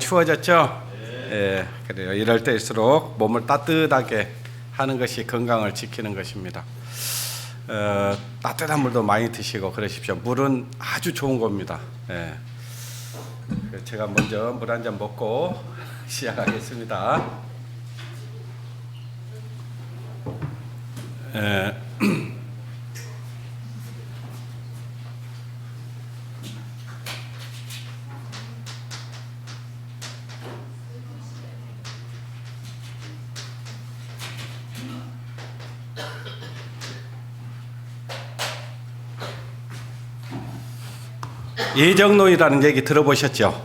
추워졌죠? 예, 그래요. 이럴 때일수록 몸을 따뜻하게 하는 것이 건강을 지키는 것입니다. 따뜻한 물도 많이 드시고 그러십시오. 물은 아주 좋은 겁니다. 예. 제가 먼저 물 한 잔 먹고 시작하겠습니다. 예정론이라는 얘기 들어보셨죠?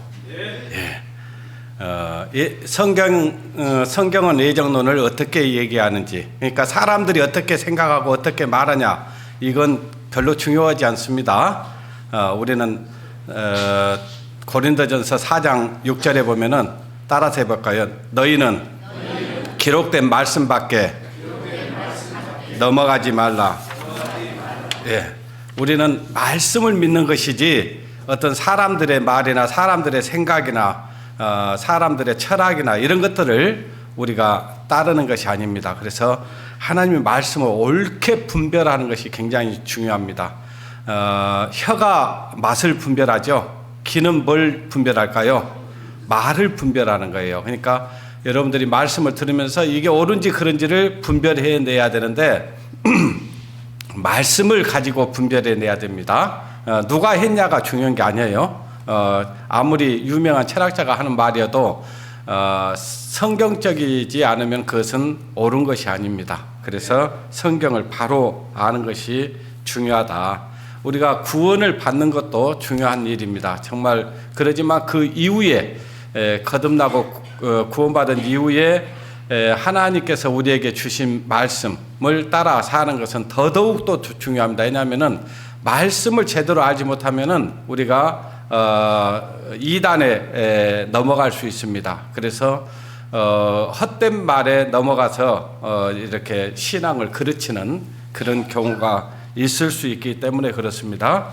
성경은 예정론을 어떻게 얘기하는지, 그러니까 사람들이 어떻게 생각하고 어떻게 말하냐, 이건 별로 중요하지 않습니다. 우리는 고린도전서 4장 6절에 보면은 따라서 해볼까요? 너희는 기록된 말씀밖에 넘어가지 말라. 예, 우리는 말씀을 믿는 것이지 어떤 사람들의 말이나 사람들의 생각이나 사람들의 철학이나 이런 것들을 우리가 따르는 것이 아닙니다. 그래서 하나님의 말씀을 옳게 분별하는 것이 굉장히 중요합니다. 혀가 맛을 분별하죠. 귀는 뭘 분별할까요? 말을 분별하는 거예요. 그러니까 여러분들이 말씀을 들으면서 이게 옳은지 그른지를 분별해내야 되는데 말씀을 가지고 분별해내야 됩니다. 누가 했냐가 중요한 게 아니에요. 아무리 유명한 철학자가 하는 말이어도 성경적이지 않으면 그것은 옳은 것이 아닙니다. 그래서 성경을 바로 아는 것이 중요하다. 우리가 구원을 받는 것도 중요한 일입니다. 정말 그러지만 그 이후에 거듭나고 구원받은 이후에 하나님께서 우리에게 주신 말씀을 따라 사는 것은 더더욱 또 중요합니다. 왜냐하면은 말씀을 제대로 알지 못하면은 우리가 이단에 넘어갈 수 있습니다. 그래서 헛된 말에 넘어가서 이렇게 신앙을 그르치는 그런 경우가 있을 수 있기 때문에 그렇습니다.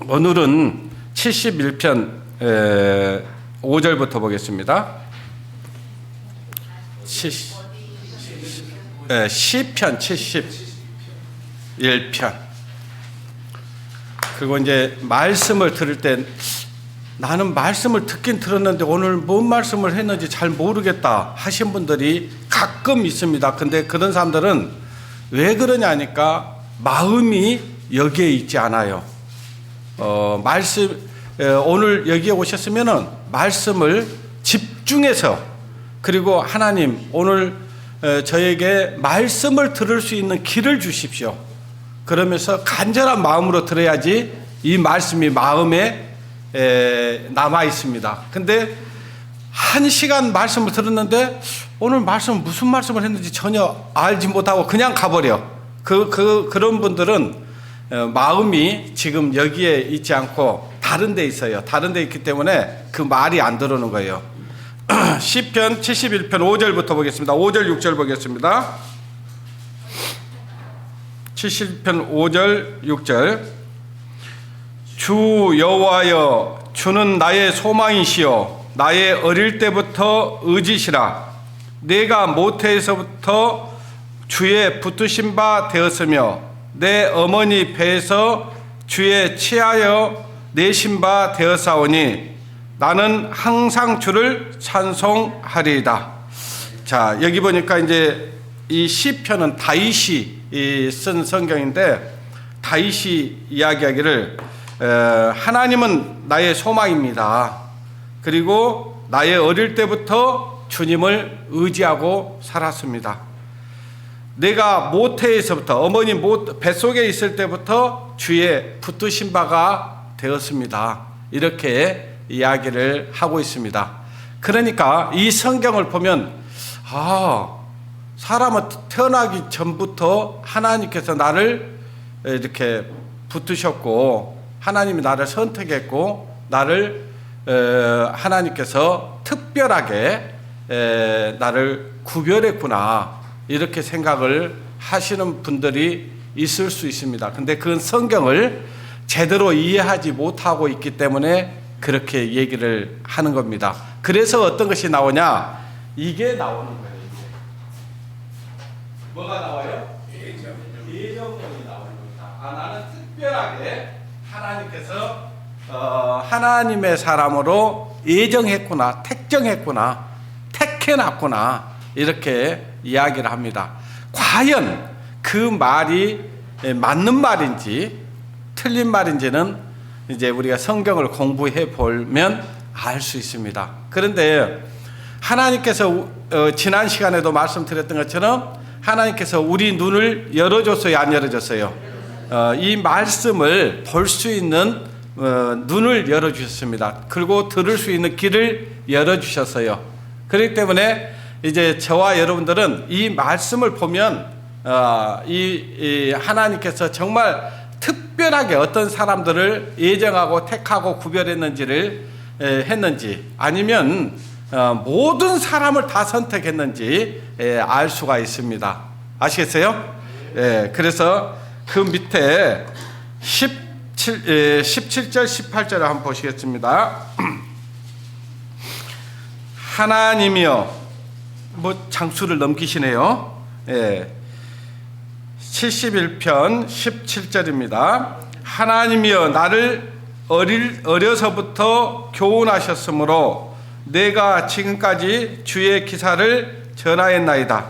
오늘은 71편 5절부터 보겠습니다. 시편 71편. 그리고 이제 말씀을 들을 때 나는 말씀을 듣긴 들었는데 오늘 뭔 말씀을 했는지 잘 모르겠다 하신 분들이 가끔 있습니다. 근데 그런 사람들은 왜 그러냐니까 마음이 여기에 있지 않아요. 오늘 여기에 오셨으면은 말씀을 집중해서, 그리고 하나님 오늘 저에게 말씀을 들을 수 있는 길을 주십시오. 그러면서 간절한 마음으로 들어야지 이 말씀이 마음에 남아 있습니다. 근데 1시간 말씀을 들었는데 오늘 말씀 무슨 말씀을 했는지 전혀 알지 못하고 그냥 가버려. 그런 분들은 마음이 지금 여기에 있지 않고 다른 데 있어요. 다른 데 있기 때문에 그 말이 안 들어오는 거예요. 시편 71편 5절부터 보겠습니다. 5절 6절 보겠습니다. 70편 5절 6절. 주 여호와여, 주는 나의 소망이시요 나의 어릴 때부터 의지시라. 내가 모태에서부터 주의 붙드신 바 되었으며 내 어머니 배에서 주의 치하여 내신 바 되었사오니 나는 항상 주를 찬송하리이다. 자, 여기 보니까 이제 이 시편은 다윗이 쓴 성경인데, 다윗이 이야기하기를 하나님은 나의 소망입니다. 그리고 나의 어릴 때부터 주님을 의지하고 살았습니다. 내가 모태에서부터, 어머니 뱃속에 있을 때부터 주의 붙드신 바가 되었습니다. 이렇게 이야기를 하고 있습니다. 그러니까 이 성경을 보면 사람은 태어나기 전부터 하나님께서 나를 이렇게 붙드셨고 하나님이 나를 선택했고 나를 하나님께서 특별하게 나를 구별했구나, 이렇게 생각을 하시는 분들이 있을 수 있습니다. 근데 그 성경을 제대로 이해하지 못하고 있기 때문에 그렇게 얘기를 하는 겁니다. 그래서 어떤 것이 나오냐? 이게 나오는 거예요. 이게. 뭐가 나와요? 예정론이 나오는 겁니다. 나는 특별하게 하나님께서 하나님의 사람으로 예정했구나, 택정했구나, 택해놨구나, 이렇게 이야기를 합니다. 과연 그 말이 맞는 말인지 틀린 말인지는 이제 우리가 성경을 공부해 보면 알 수 있습니다. 그런데 하나님께서 지난 시간에도 말씀드렸던 것처럼 하나님께서 우리 눈을 열어줬어요, 안 열어줬어요? 이 말씀을 볼 수 있는 눈을 열어주셨습니다. 그리고 들을 수 있는 귀를 열어주셨어요. 그렇기 때문에 이제 저와 여러분들은 이 말씀을 보면 이 하나님께서 정말 특별하게 어떤 사람들을 예정하고 택하고 구별했는지를 했는지, 아니면 모든 사람을 다 선택했는지 알 수가 있습니다. 아시겠어요? 그래서 그 밑에 17절 18절을 한번 보시겠습니다. 하나님이여, 뭐 장수를 넘기시네요. 71편 17절입니다. 하나님이여, 나를 어려서부터 교훈하셨으므로 내가 지금까지 주의 기사를 전하였나이다.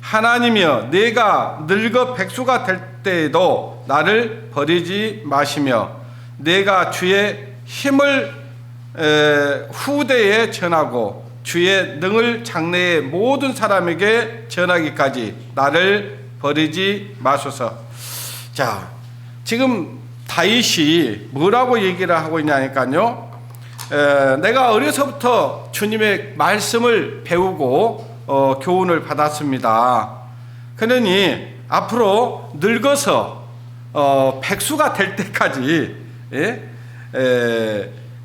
하나님이여, 내가 늙어 백수가 될 때에도 나를 버리지 마시며 내가 주의 힘을 후대에 전하고 주의 능을 장래의 모든 사람에게 전하기까지 나를 버리지 마소서. 자, 지금 다윗이 뭐라고 얘기를 하고 있냐니까요. 내가 어려서부터 주님의 말씀을 배우고 교훈을 받았습니다. 그러니 앞으로 늙어서 백수가 될 때까지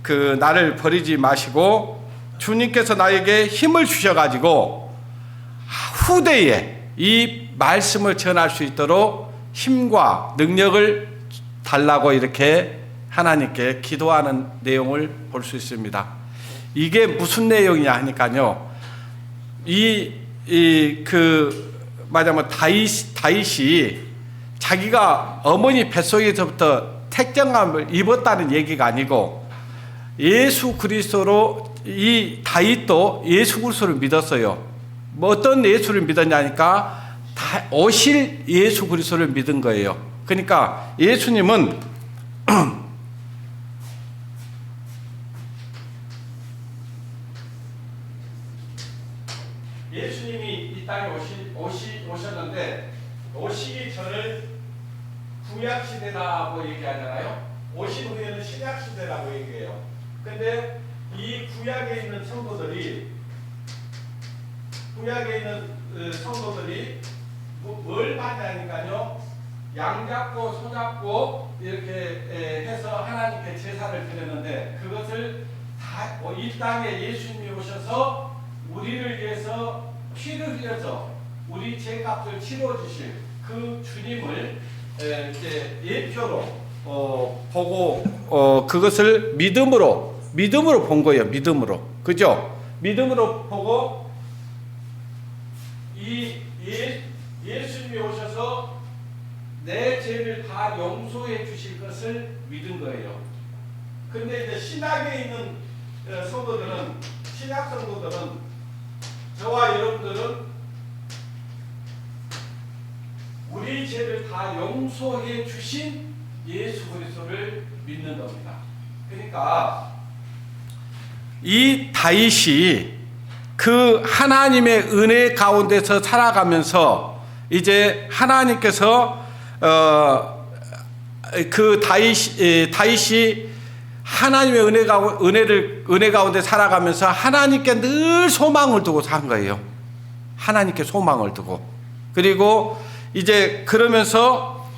그 나를 버리지 마시고 주님께서 나에게 힘을 주셔가지고 후대에 이 말씀을 전할 수 있도록 힘과 능력을 달라고 이렇게 하나님께 기도하는 내용을 볼 수 있습니다. 이게 무슨 내용이냐 하니까요. 말하자면 다윗이 자기가 어머니 뱃속에서부터 택정함을 입었다는 얘기가 아니고 예수 그리스도로 이 다윗도 예수 그리스도를 믿었어요. 뭐 어떤 예수를 믿었냐니까 오실 예수 그리스도를 믿은 거예요. 그러니까 예수님은 예수님이 이 땅에 오셨는데 오시기 전을 구약시대라고 얘기하잖아요. 오신 후에는 신약시대라고 얘기해요. 근데 이 구약에 있는 성도들이 뭘 받냐니까요. 양 잡고 소 잡고 이렇게 해서 하나님께 제사를 드렸는데 그것을 다 이 땅에 예수님이 오셔서 우리를 위해서 피를 흘려서 우리 죄값을 치러 주실 그 주님을 이제 예표로 보고 그것을 믿음으로 본 거예요. 믿음으로. 그죠? 믿음으로 보고 이 예수님이 오셔서 내 죄를 다 용서해 주실 것을 믿은 거예요. 근데 이제 신약에 있는 성도들은, 신약 성도들은, 저와 여러분들은 우리 죄를 다 용서해 주신 예수 그리스도를 믿는 겁니다. 그러니까 이 다윗이 그 하나님의 은혜 가운데서 살아가면서 이제 하나님께서 그 다윗이 하나님의 은혜 가운데 살아가면서 하나님께 늘 소망을 두고 산 거예요. 하나님께 소망을 두고. 그리고 이제 그러면서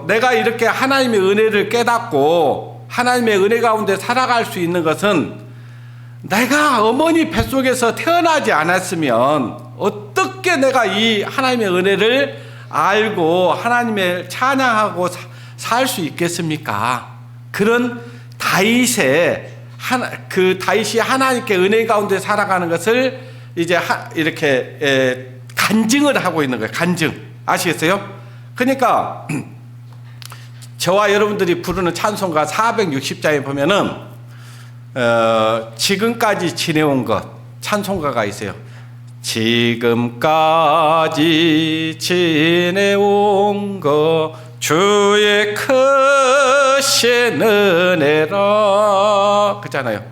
내가 이렇게 하나님의 은혜를 깨닫고 하나님의 은혜 가운데 살아갈 수 있는 것은 내가 어머니 뱃속에서 태어나지 않았으면 어떻게 내가 이 하나님의 은혜를 알고 하나님의 찬양하고 살 수 있겠습니까? 그런 다윗의 그 다윗이 하나님께 은혜 가운데 살아가는 것을 이제 이렇게 간증을 하고 있는 거예요. 간증. 아시겠어요? 그러니까 저와 여러분들이 부르는 찬송가 460장에 보면은 지금까지 지내온 것 찬송가가 있어요. 지금까지 지내온 것 주의 크신 은혜라 그잖아요.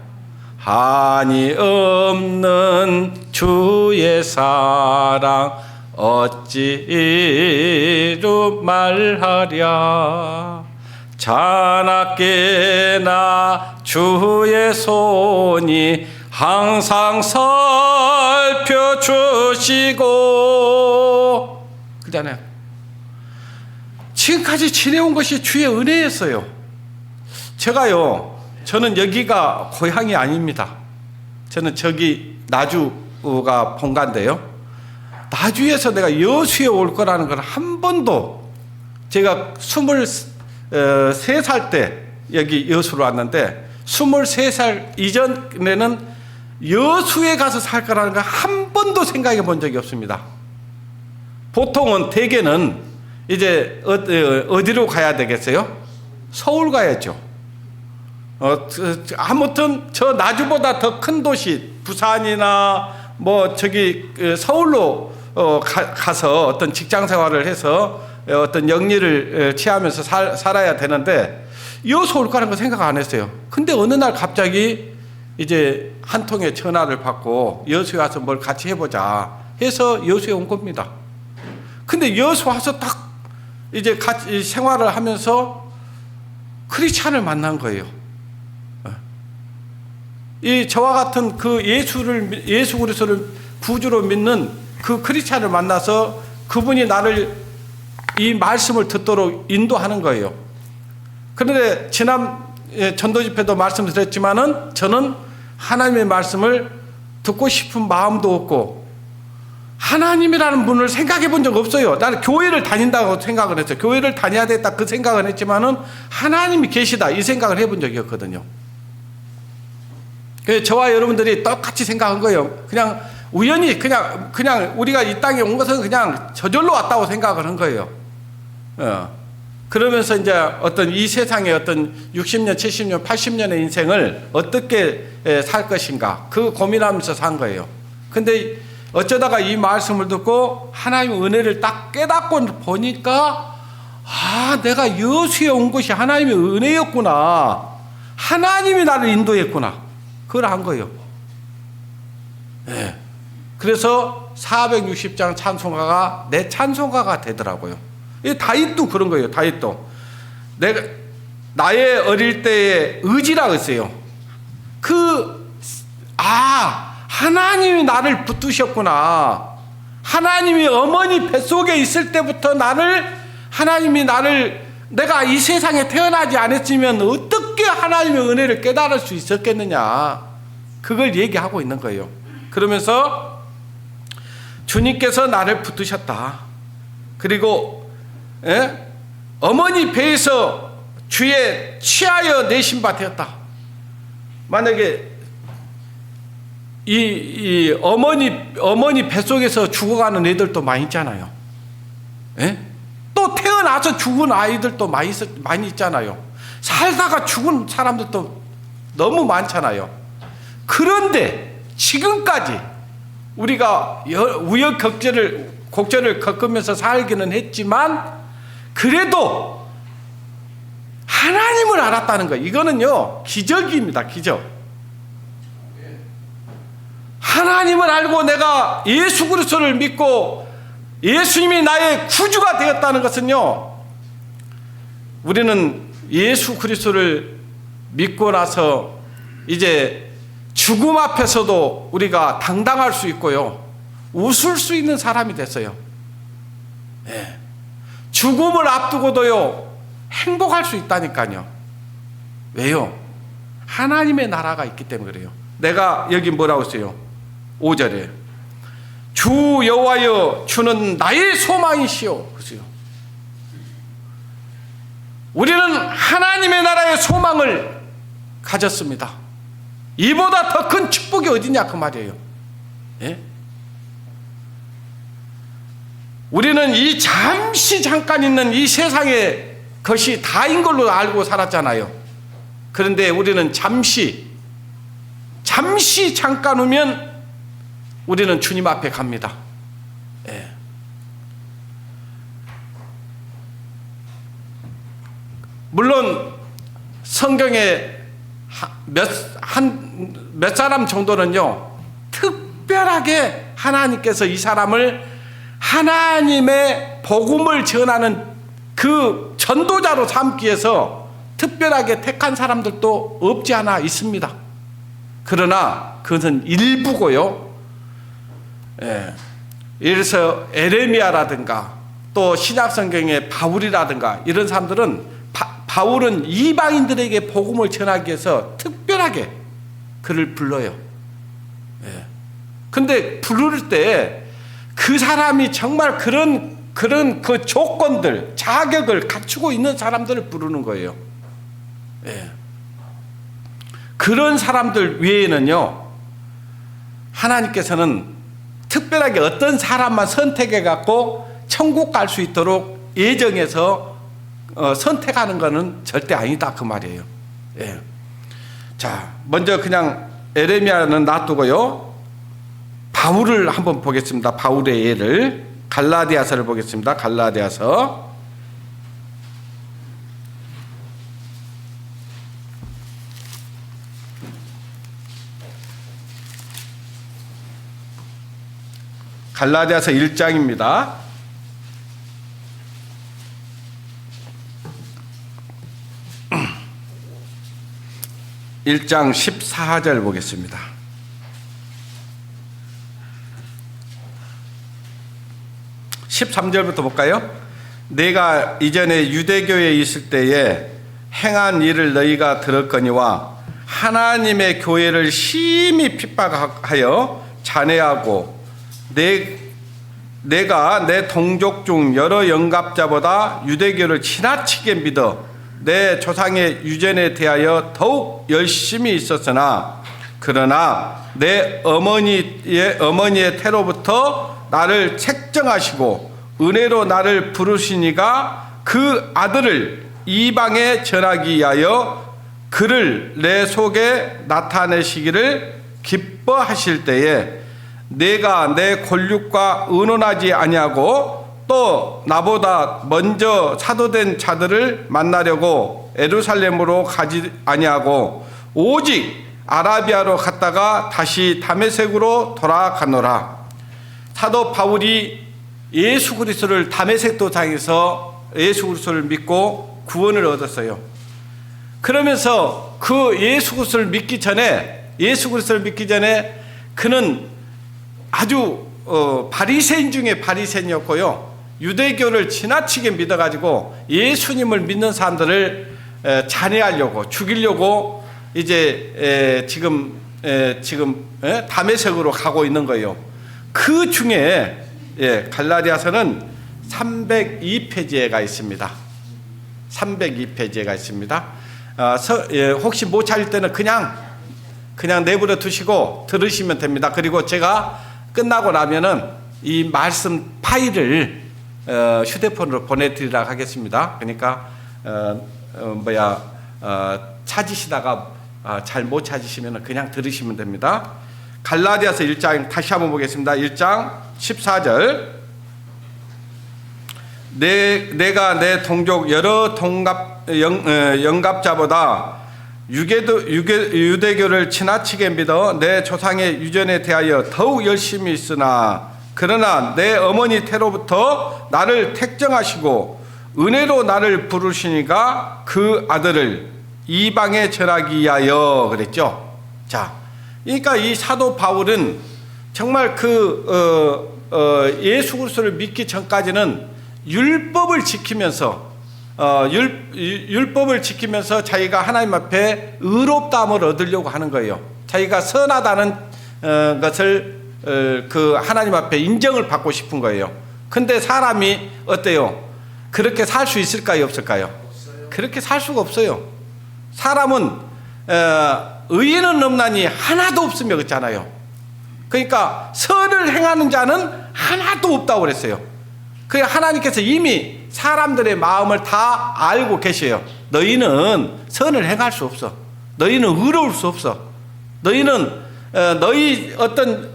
한이 없는 주의 사랑 어찌로 말하랴. 자나깨나 주의 손이 항상 살펴주시고 그잖아요. 지금까지 지내온 것이 주의 은혜였어요. 저는 여기가 고향이 아닙니다. 저는 저기 나주가 본가인데요. 나주에서 내가 여수에 올 거라는 걸 한 번도 제가 23살 때 여기 여수로 왔는데 23살 이전에는 여수에 가서 살 거라는 걸 한 번도 생각해 본 적이 없습니다. 보통은 대개는 이제 어디로 가야 되겠어요? 서울 가야죠. 아무튼 저 나주보다 더 큰 도시 부산이나 뭐 저기 서울로 가서 어떤 직장 생활을 해서 어떤 영리를 취하면서 살아야 되는데 여수 올 거라는 거 생각 안 했어요. 근데 어느 날 갑자기 이제 한 통의 전화를 받고 여수에 와서 뭘 같이 해보자 해서 여수에 온 겁니다. 근데 여수 와서 딱 이제 같이 생활을 하면서 크리스찬을 만난 거예요. 이 저와 같은 그 예수 그리스도를 구주로 믿는 그 크리스찬을 만나서 그분이 나를 이 말씀을 듣도록 인도하는 거예요. 그런데 지난 전도 집회도 말씀드렸지만은 저는 하나님의 말씀을 듣고 싶은 마음도 없고 하나님이라는 분을 생각해 본 적 없어요. 나는 교회를 다닌다고 생각을 했어요. 교회를 다녀야 되겠다 그 생각은 했지만은 하나님이 계시다 이 생각을 해본 적이 없거든요. 그래서 저와 여러분들이 똑같이 생각한 거예요. 그냥 우연히 그냥 우리가 이 땅에 온 것은 그냥 저절로 왔다고 생각을 한 거예요. 그러면서 이제 어떤 이 세상의 어떤 60년, 70년, 80년의 인생을 어떻게 살 것인가 그 고민하면서 산 거예요. 근데 어쩌다가 이 말씀을 듣고 하나님의 은혜를 딱 깨닫고 보니까 내가 여수에 온 것이 하나님의 은혜였구나. 하나님이 나를 인도했구나. 그걸 한 거예요. 네. 그래서 460장 찬송가가 내 찬송가가 되더라고요. 이 다윗도 그런 거예요. 다윗도 나의 어릴 때의 의지라고 했어요. 하나님이 나를 붙드셨구나. 하나님이 어머니 뱃속에 있을 때부터 내가 이 세상에 태어나지 않았으면 어떻게 하나님의 은혜를 깨달을 수 있었겠느냐. 그걸 얘기하고 있는 거예요. 그러면서 주님께서 나를 붙드셨다. 그리고 어머니 배에서 주의 취하여 내신 바 되었다. 만약에 이 어머니 뱃속에서 죽어가는 애들도 많이 있잖아요. 또 태어나서 죽은 아이들도 많이 있잖아요. 살다가 죽은 사람들도 너무 많잖아요. 그런데 지금까지 우리가 우여곡절을 겪으면서 살기는 했지만 그래도 하나님을 알았다는 거예요. 이거는요 기적입니다. 기적. 하나님을 알고 내가 예수 그리스도를 믿고 예수님이 나의 구주가 되었다는 것은요, 우리는 예수 그리스도를 믿고 나서 이제 죽음 앞에서도 우리가 당당할 수 있고요, 웃을 수 있는 사람이 됐어요. 네. 죽음을 앞두고도요 행복할 수 있다니까요. 왜요? 하나님의 나라가 있기 때문에 그래요. 내가 여기 뭐라고 했어요? 5절에 주 여호와여 주는 나의 소망이시오. 그죠? 우리는 하나님의 나라의 소망을 가졌습니다. 이보다 더 큰 축복이 어디냐 그 말이에요. 예? 우리는 이 잠깐 있는 이 세상의 것이 다인 걸로 알고 살았잖아요. 그런데 우리는 잠시 잠깐 후면 우리는 주님 앞에 갑니다. 예. 물론 성경에 몇 사람 정도는요, 특별하게 하나님께서 이 사람을 하나님의 복음을 전하는 그 전도자로 삼기 위해서 특별하게 택한 사람들도 없지 않아 있습니다. 그러나 그것은 일부고요. 예. 예를 들어서 에레미야라든가 또 신약성경의 바울이라든가 이런 사람들은 바울은 이방인들에게 복음을 전하기 위해서 특별하게 그를 불러요. 예. 근데 부를 때 그 사람이 정말 그런 그 조건들, 자격을 갖추고 있는 사람들을 부르는 거예요. 예. 그런 사람들 외에는요, 하나님께서는 특별하게 어떤 사람만 선택해 갖고 천국 갈 수 있도록 예정해서 선택하는 것은 절대 아니다 그 말이에요. 예. 자, 먼저 그냥 에레미야는 놔두고요, 바울을 한번 보겠습니다. 바울의 예를, 갈라디아서를 보겠습니다. 갈라디아서 1장입니다. 1장 14절 보겠습니다. 13절부터 볼까요? 내가 이전에 유대교에 있을 때에 행한 일을 너희가 들었거니와 하나님의 교회를 심히 핍박하여 잔해하고 내가 내 동족 중 여러 영갑자보다 유대교를 지나치게 믿어 내 조상의 유전에 대하여 더욱 열심히 있었으나 그러나 내 어머니의 태로부터 나를 책정하시고 은혜로 나를 부르시니가 그 아들을 이방에 전하기 위하여 그를 내 속에 나타내시기를 기뻐하실 때에 내가 내 권력과 의논하지 아니하고 또 나보다 먼저 사도된 자들을 만나려고 예루살렘으로 가지 아니하고 오직 아라비아로 갔다가 다시 다메섹으로 돌아가노라. 사도 바울이 예수 그리스도를 다메섹 도상에서 예수 그리스도를 믿고 구원을 얻었어요. 그러면서 그 예수 그리스도를 믿기 전에 그는 아주 바리새인 중에 바리새인이었고요, 유대교를 지나치게 믿어가지고 예수님을 믿는 사람들을 잔해하려고 죽이려고 이제 지금 다메섹으로 가고 있는 거예요. 그 중에 갈라디아서는 302페이지가 있습니다. 302페이지가 있습니다. 혹시 못 찾을 때는 그냥 내버려 두시고 들으시면 됩니다. 그리고 제가 끝나고 나면은 이 말씀 파일을 휴대폰으로 보내드리도록 하겠습니다. 그러니까 찾으시다가 잘 못 찾으시면 그냥 들으시면 됩니다. 갈라디아서 1장 다시 한번 보겠습니다. 1장 14절. 내가 내 동족 여러 영갑자보다 유대교를 지나치게 믿어 내 조상의 유전에 대하여 더욱 열심히 있으나 그러나 내 어머니 태로부터 나를 택정하시고 은혜로 나를 부르시니까 그 아들을 이방에 전하기 위하여 그랬죠. 자, 그러니까 이 사도 바울은 정말 예수 그리스도를 믿기 전까지는 율법을 지키면서 자기가 하나님 앞에 의롭다함을 얻으려고 하는 거예요. 자기가 선하다는 것을 그 하나님 앞에 인정을 받고 싶은 거예요. 근데 사람이 어때요? 그렇게 살 수 있을까요, 없을까요? 그렇게 살 수가 없어요. 사람은 의인은 없나니 하나도 없으며 그랬잖아요. 그러니까 선을 행하는 자는 하나도 없다고 그랬어요. 그러니까 하나님께서 이미 사람들의 마음을 다 알고 계셔요. 너희는 선을 행할 수 없어. 너희는 의로울 수 없어. 너희는 너희 어떤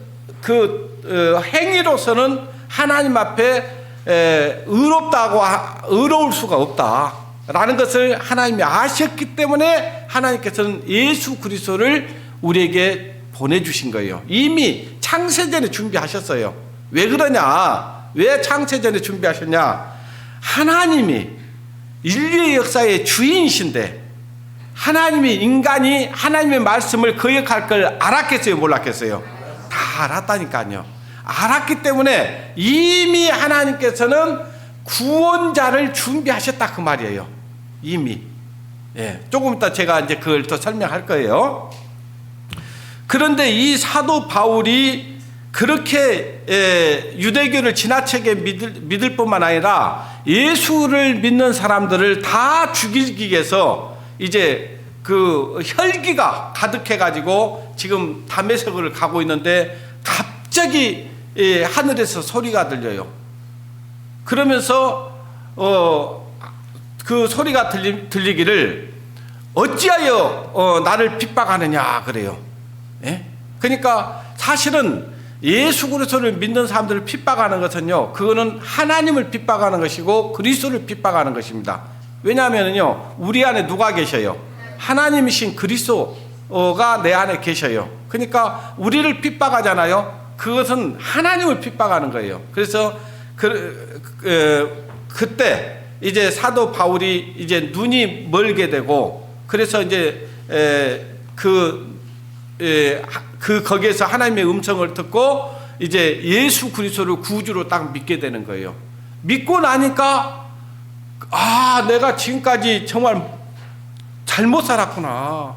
행위로서는 하나님 앞에 의로울 수가 없다라는 것을 하나님이 아셨기 때문에 하나님께서는 예수 그리스도를 우리에게 보내주신 거예요. 이미 창세전에 준비하셨어요. 왜 그러냐? 왜 창세전에 준비하셨냐? 하나님이 인류의 역사의 주인이신데 인간이 하나님의 말씀을 거역할 걸 알았겠어요? 몰랐겠어요? 다 알았다니까요. 알았기 때문에 이미 하나님께서는 구원자를 준비하셨다 그 말이에요. 이미. 예, 조금 이따 제가 이제 그걸 또 설명할 거예요. 그런데 이 사도 바울이 그렇게 유대교를 지나치게 믿을 뿐만 아니라 예수를 믿는 사람들을 다 죽이기 위해서 이제 그 혈기가 가득해 가지고 지금 다메섹을 가고 있는데 갑자기 하늘에서 소리가 들려요. 그러면서 그 소리가 들리기를 어찌하여 나를 핍박하느냐 그래요. 예? 그러니까 사실은 예수 그리스도를 믿는 사람들을 핍박하는 것은요, 그거는 하나님을 핍박하는 것이고 그리스도를 핍박하는 것입니다. 왜냐하면요, 우리 안에 누가 계셔요? 하나님이신 그리스도가 내 안에 계셔요. 그러니까 우리를 핍박하잖아요. 그것은 하나님을 핍박하는 거예요. 그래서 그때 이제 사도 바울이 이제 눈이 멀게 되고, 그래서 이제 거기에서 하나님의 음성을 듣고 이제 예수 그리스도를 구주로 딱 믿게 되는 거예요. 믿고 나니까 내가 지금까지 정말 잘못 살았구나.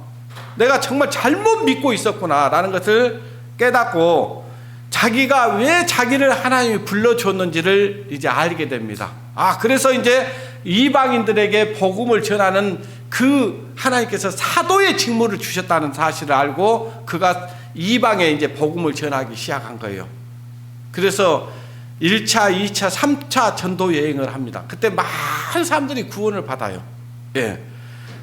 내가 정말 잘못 믿고 있었구나라는 것을 깨닫고 자기가 왜 자기를 하나님이 불러줬는지를 이제 알게 됩니다. 그래서 이제 이방인들에게 복음을 전하는 그 하나님께서 사도의 직무를 주셨다는 사실을 알고 그가 이방에 이제 복음을 전하기 시작한 거예요. 그래서 1차, 2차, 3차 전도 여행을 합니다. 그때 많은 사람들이 구원을 받아요. 예.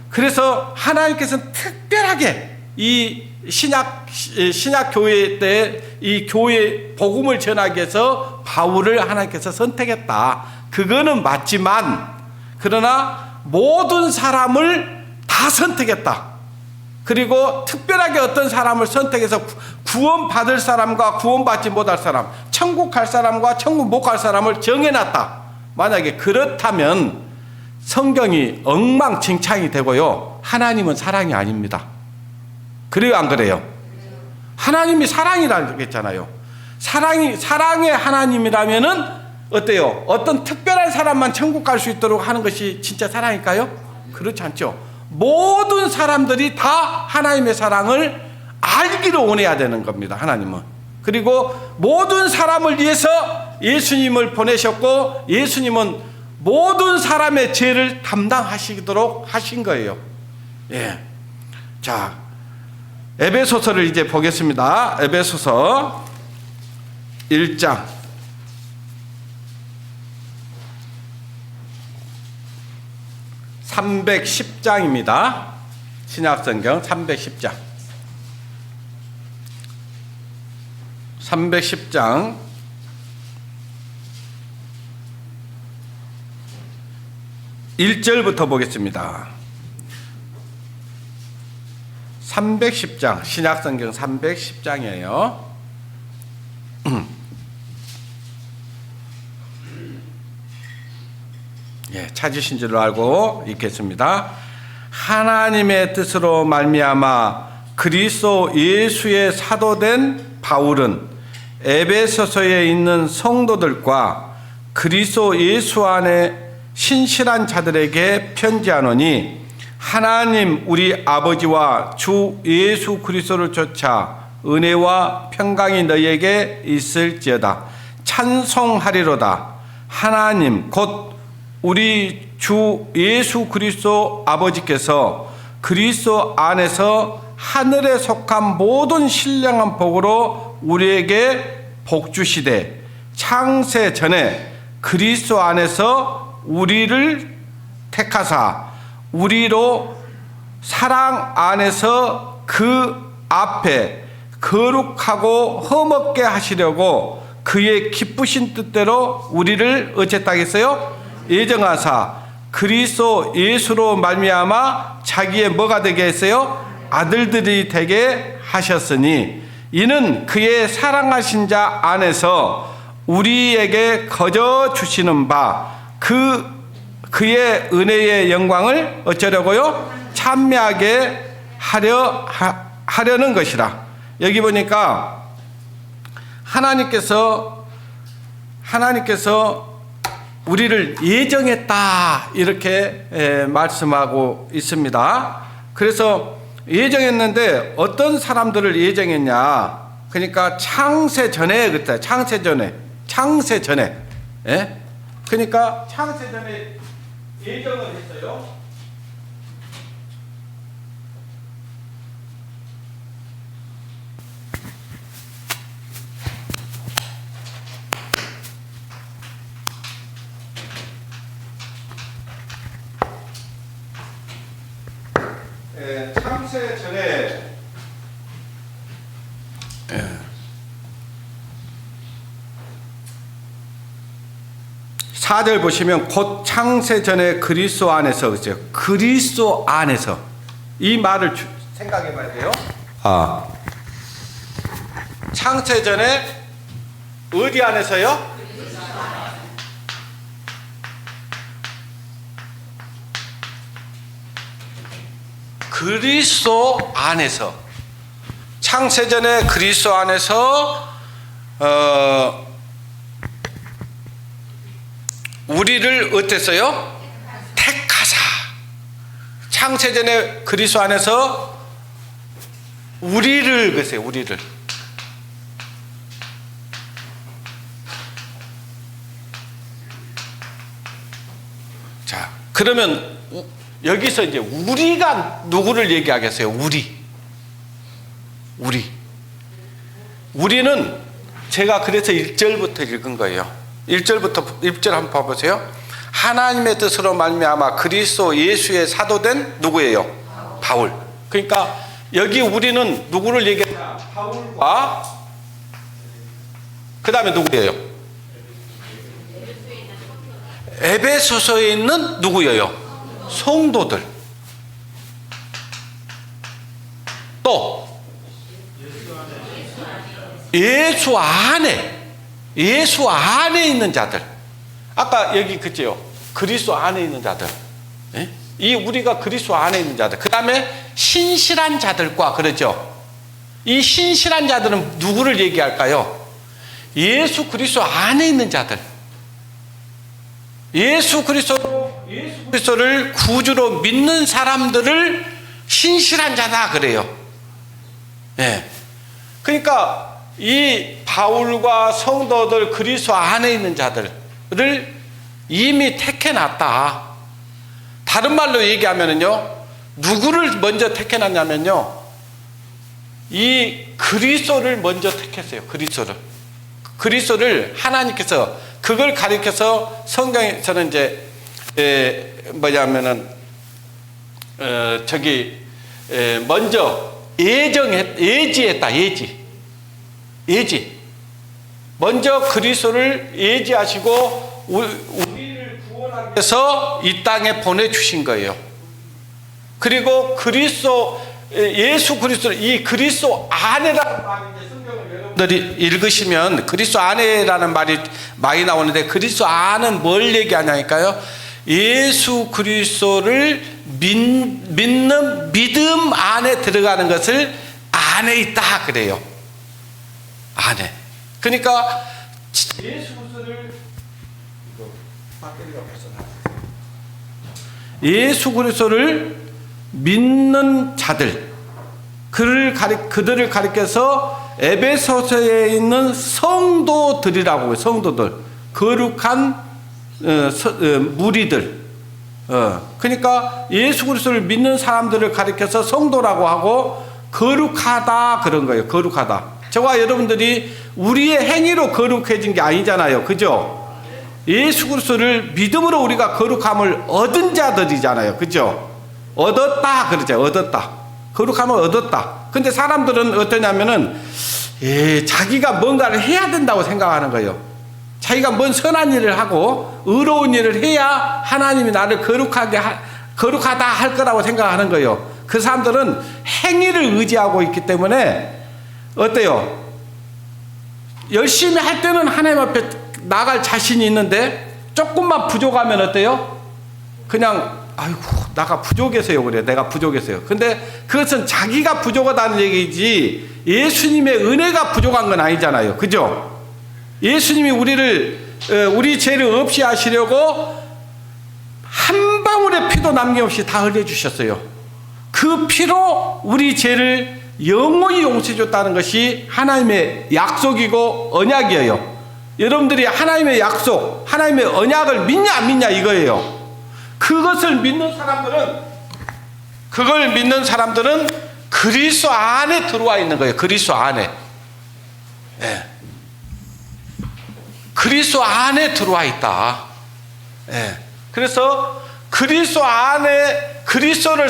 그래서 하나님께서는 특별하게 이 신약 교회 때 이 교회 복음을 전하기 위해서 바울을 하나님께서 선택했다. 그거는 맞지만 그러나 모든 사람을 다 선택했다. 그리고 특별하게 어떤 사람을 선택해서 구원받을 사람과 구원받지 못할 사람, 천국 갈 사람과 천국 못 갈 사람을 정해놨다. 만약에 그렇다면 성경이 엉망진창이 되고요, 하나님은 사랑이 아닙니다. 그래요, 안 그래요? 하나님이 사랑이라고 했잖아요. 사랑의 하나님이라면은 어때요? 어떤 특별한 사람만 천국 갈 수 있도록 하는 것이 진짜 사랑일까요? 그렇지 않죠. 모든 사람들이 다 하나님의 사랑을 알기를 원해야 되는 겁니다. 하나님은. 그리고 모든 사람을 위해서 예수님을 보내셨고 예수님은 모든 사람의 죄를 담당하시도록 하신 거예요. 예. 자, 에베소서를 이제 보겠습니다. 에베소서 1장 310장입니다. 신약성경 310장 310장 1절부터 보겠습니다. 310장 신약성경 310장이에요. 예, 찾으신 줄 알고 읽겠습니다. 하나님의 뜻으로 말미암아 그리스도 예수의 사도된 바울은 에베소서에 있는 성도들과 그리스도 예수 안에 신실한 자들에게 편지하노니 하나님 우리 아버지와 주 예수 그리스도를 쫓아 은혜와 평강이 너희에게 있을지어다. 찬송하리로다. 하나님 곧 우리 주 예수 그리스도 아버지께서 그리스도 안에서 하늘에 속한 모든 신령한 복으로 우리에게 복 주시되 창세 전에 그리스도 안에서 우리를 택하사 우리로 사랑 안에서 그 앞에 거룩하고 흠없게 하시려고 그의 기쁘신 뜻대로 우리를 어쨌다 하겠어요? 예정하사 그리스도 예수로 말미암아 자기의 뭐가 되게 했어요? 아들들이 되게 하셨으니 이는 그의 사랑하신 자 안에서 우리에게 거저 주시는 바 그의 은혜의 영광을 어쩌려고요? 찬미하게 하려는 것이라. 여기 보니까 하나님께서 우리를 예정했다 이렇게 말씀하고 있습니다. 그래서 예정했는데 어떤 사람들을 예정했냐? 그러니까 창세 전에 그때 창세 전에 예? 그러니까 창세 전에 예정을 했어요. 창세 전에 4절 보시면 곧 창세 전에 그리스도 안에서 그죠? 그리스도 안에서 이 말을 생각해 봐야 돼요. 창세 전에 어디 안에서요? 그리스도 안에서. 창세 전에 그리스도 안에서 우리를 어땠어요? 택하사. 창세 전에 그리스도 안에서 우리를 그랬어요. 우리를. 자, 그러면 여기서 이제 우리가 누구를 얘기하겠어요? 우리는 제가 그래서 1절부터 읽은 거예요. 1절 한번 봐보세요. 하나님의 뜻으로 말미암아 그리스도 예수의 사도된 누구예요? 바울. 그러니까 여기 우리는 누구를 얘기하냐? 바울과 그 다음에 누구예요? 에베소서에 있는 누구예요? 성도들. 또 예수 안에 있는 자들. 아까 여기 그죠? 그리스도 안에 있는 자들. 예? 이 우리가 그리스도 안에 있는 자들. 그 다음에 신실한 자들과 그러죠. 이 신실한 자들은 누구를 얘기할까요? 예수 그리스도 안에 있는 자들. 예수 그리스도를 구주로 믿는 사람들을 신실한 자다 그래요. 예. 그러니까 이 바울과 성도들 그리스도 안에 있는 자들을 이미 택해놨다. 다른 말로 얘기하면요, 누구를 먼저 택해놨냐면요, 이 그리스도를 먼저 택했어요. 그리스도를 하나님께서 그걸 가리켜서 성경에서는 이제 먼저 예지했다. 예지. 먼저 그리스도를 예지하시고 우리를 구원하기 위해서 이 땅에 보내주신 거예요. 그리고 예수 그리스도, 이 그리스도 안에라는 말이 이제 성경을 여러분들이 읽으시면 그리스도 안에라는 말이 많이 나오는데, 그리스도 안은 뭘 얘기하냐니까요? 예수 그리스도를 믿는 믿음 안에 들어가는 것을 안에 있다 그래요. 안에. 그러니까 예수 그리스도를 예수 그리스도를 믿는 자들, 그들을 가리켜서 에베소서에 있는 성도들이라고 해요. 성도들, 거룩한 무리들. 그러니까 예수 그리스도를 믿는 사람들을 가리켜서 성도라고 하고, 거룩하다 그런 거예요. 거룩하다. 저와 여러분들이 우리의 행위로 거룩해진 게 아니잖아요. 그죠? 예수 그리스도를 믿음으로 우리가 거룩함을 얻은 자들이잖아요. 그죠? 얻었다 그러죠. 얻었다. 거룩함을 얻었다. 근데 사람들은 어떠냐면은 자기가 뭔가를 해야 된다고 생각하는 거예요. 자기가 뭔 선한 일을 하고 의로운 일을 해야 하나님이 나를 거룩하다 할 거라고 생각하는 거예요. 그 사람들은 행위를 의지하고 있기 때문에 어때요? 열심히 할 때는 하나님 앞에 나갈 자신이 있는데 조금만 부족하면 어때요? 그냥 아이고 나가 부족해서요 그래. 내가 부족해서요. 근데 그것은 자기가 부족하다는 얘기지 예수님의 은혜가 부족한 건 아니잖아요. 그죠? 예수님이 우리 죄를 없이 하시려고 한 방울의 피도 남김없이 다 흘려주셨어요. 그 피로 우리 죄를 영원히 용서해 줬다는 것이 하나님의 약속이고 언약이에요. 여러분들이 하나님의 약속, 하나님의 언약을 믿냐 안 믿냐 이거예요. 그걸 믿는 사람들은 그리스도 안에 들어와 있는 거예요. 그리스도 안에. 네. 그리스도 안에 들어와 있다. 네. 그래서 그리스도 안에 그리스도를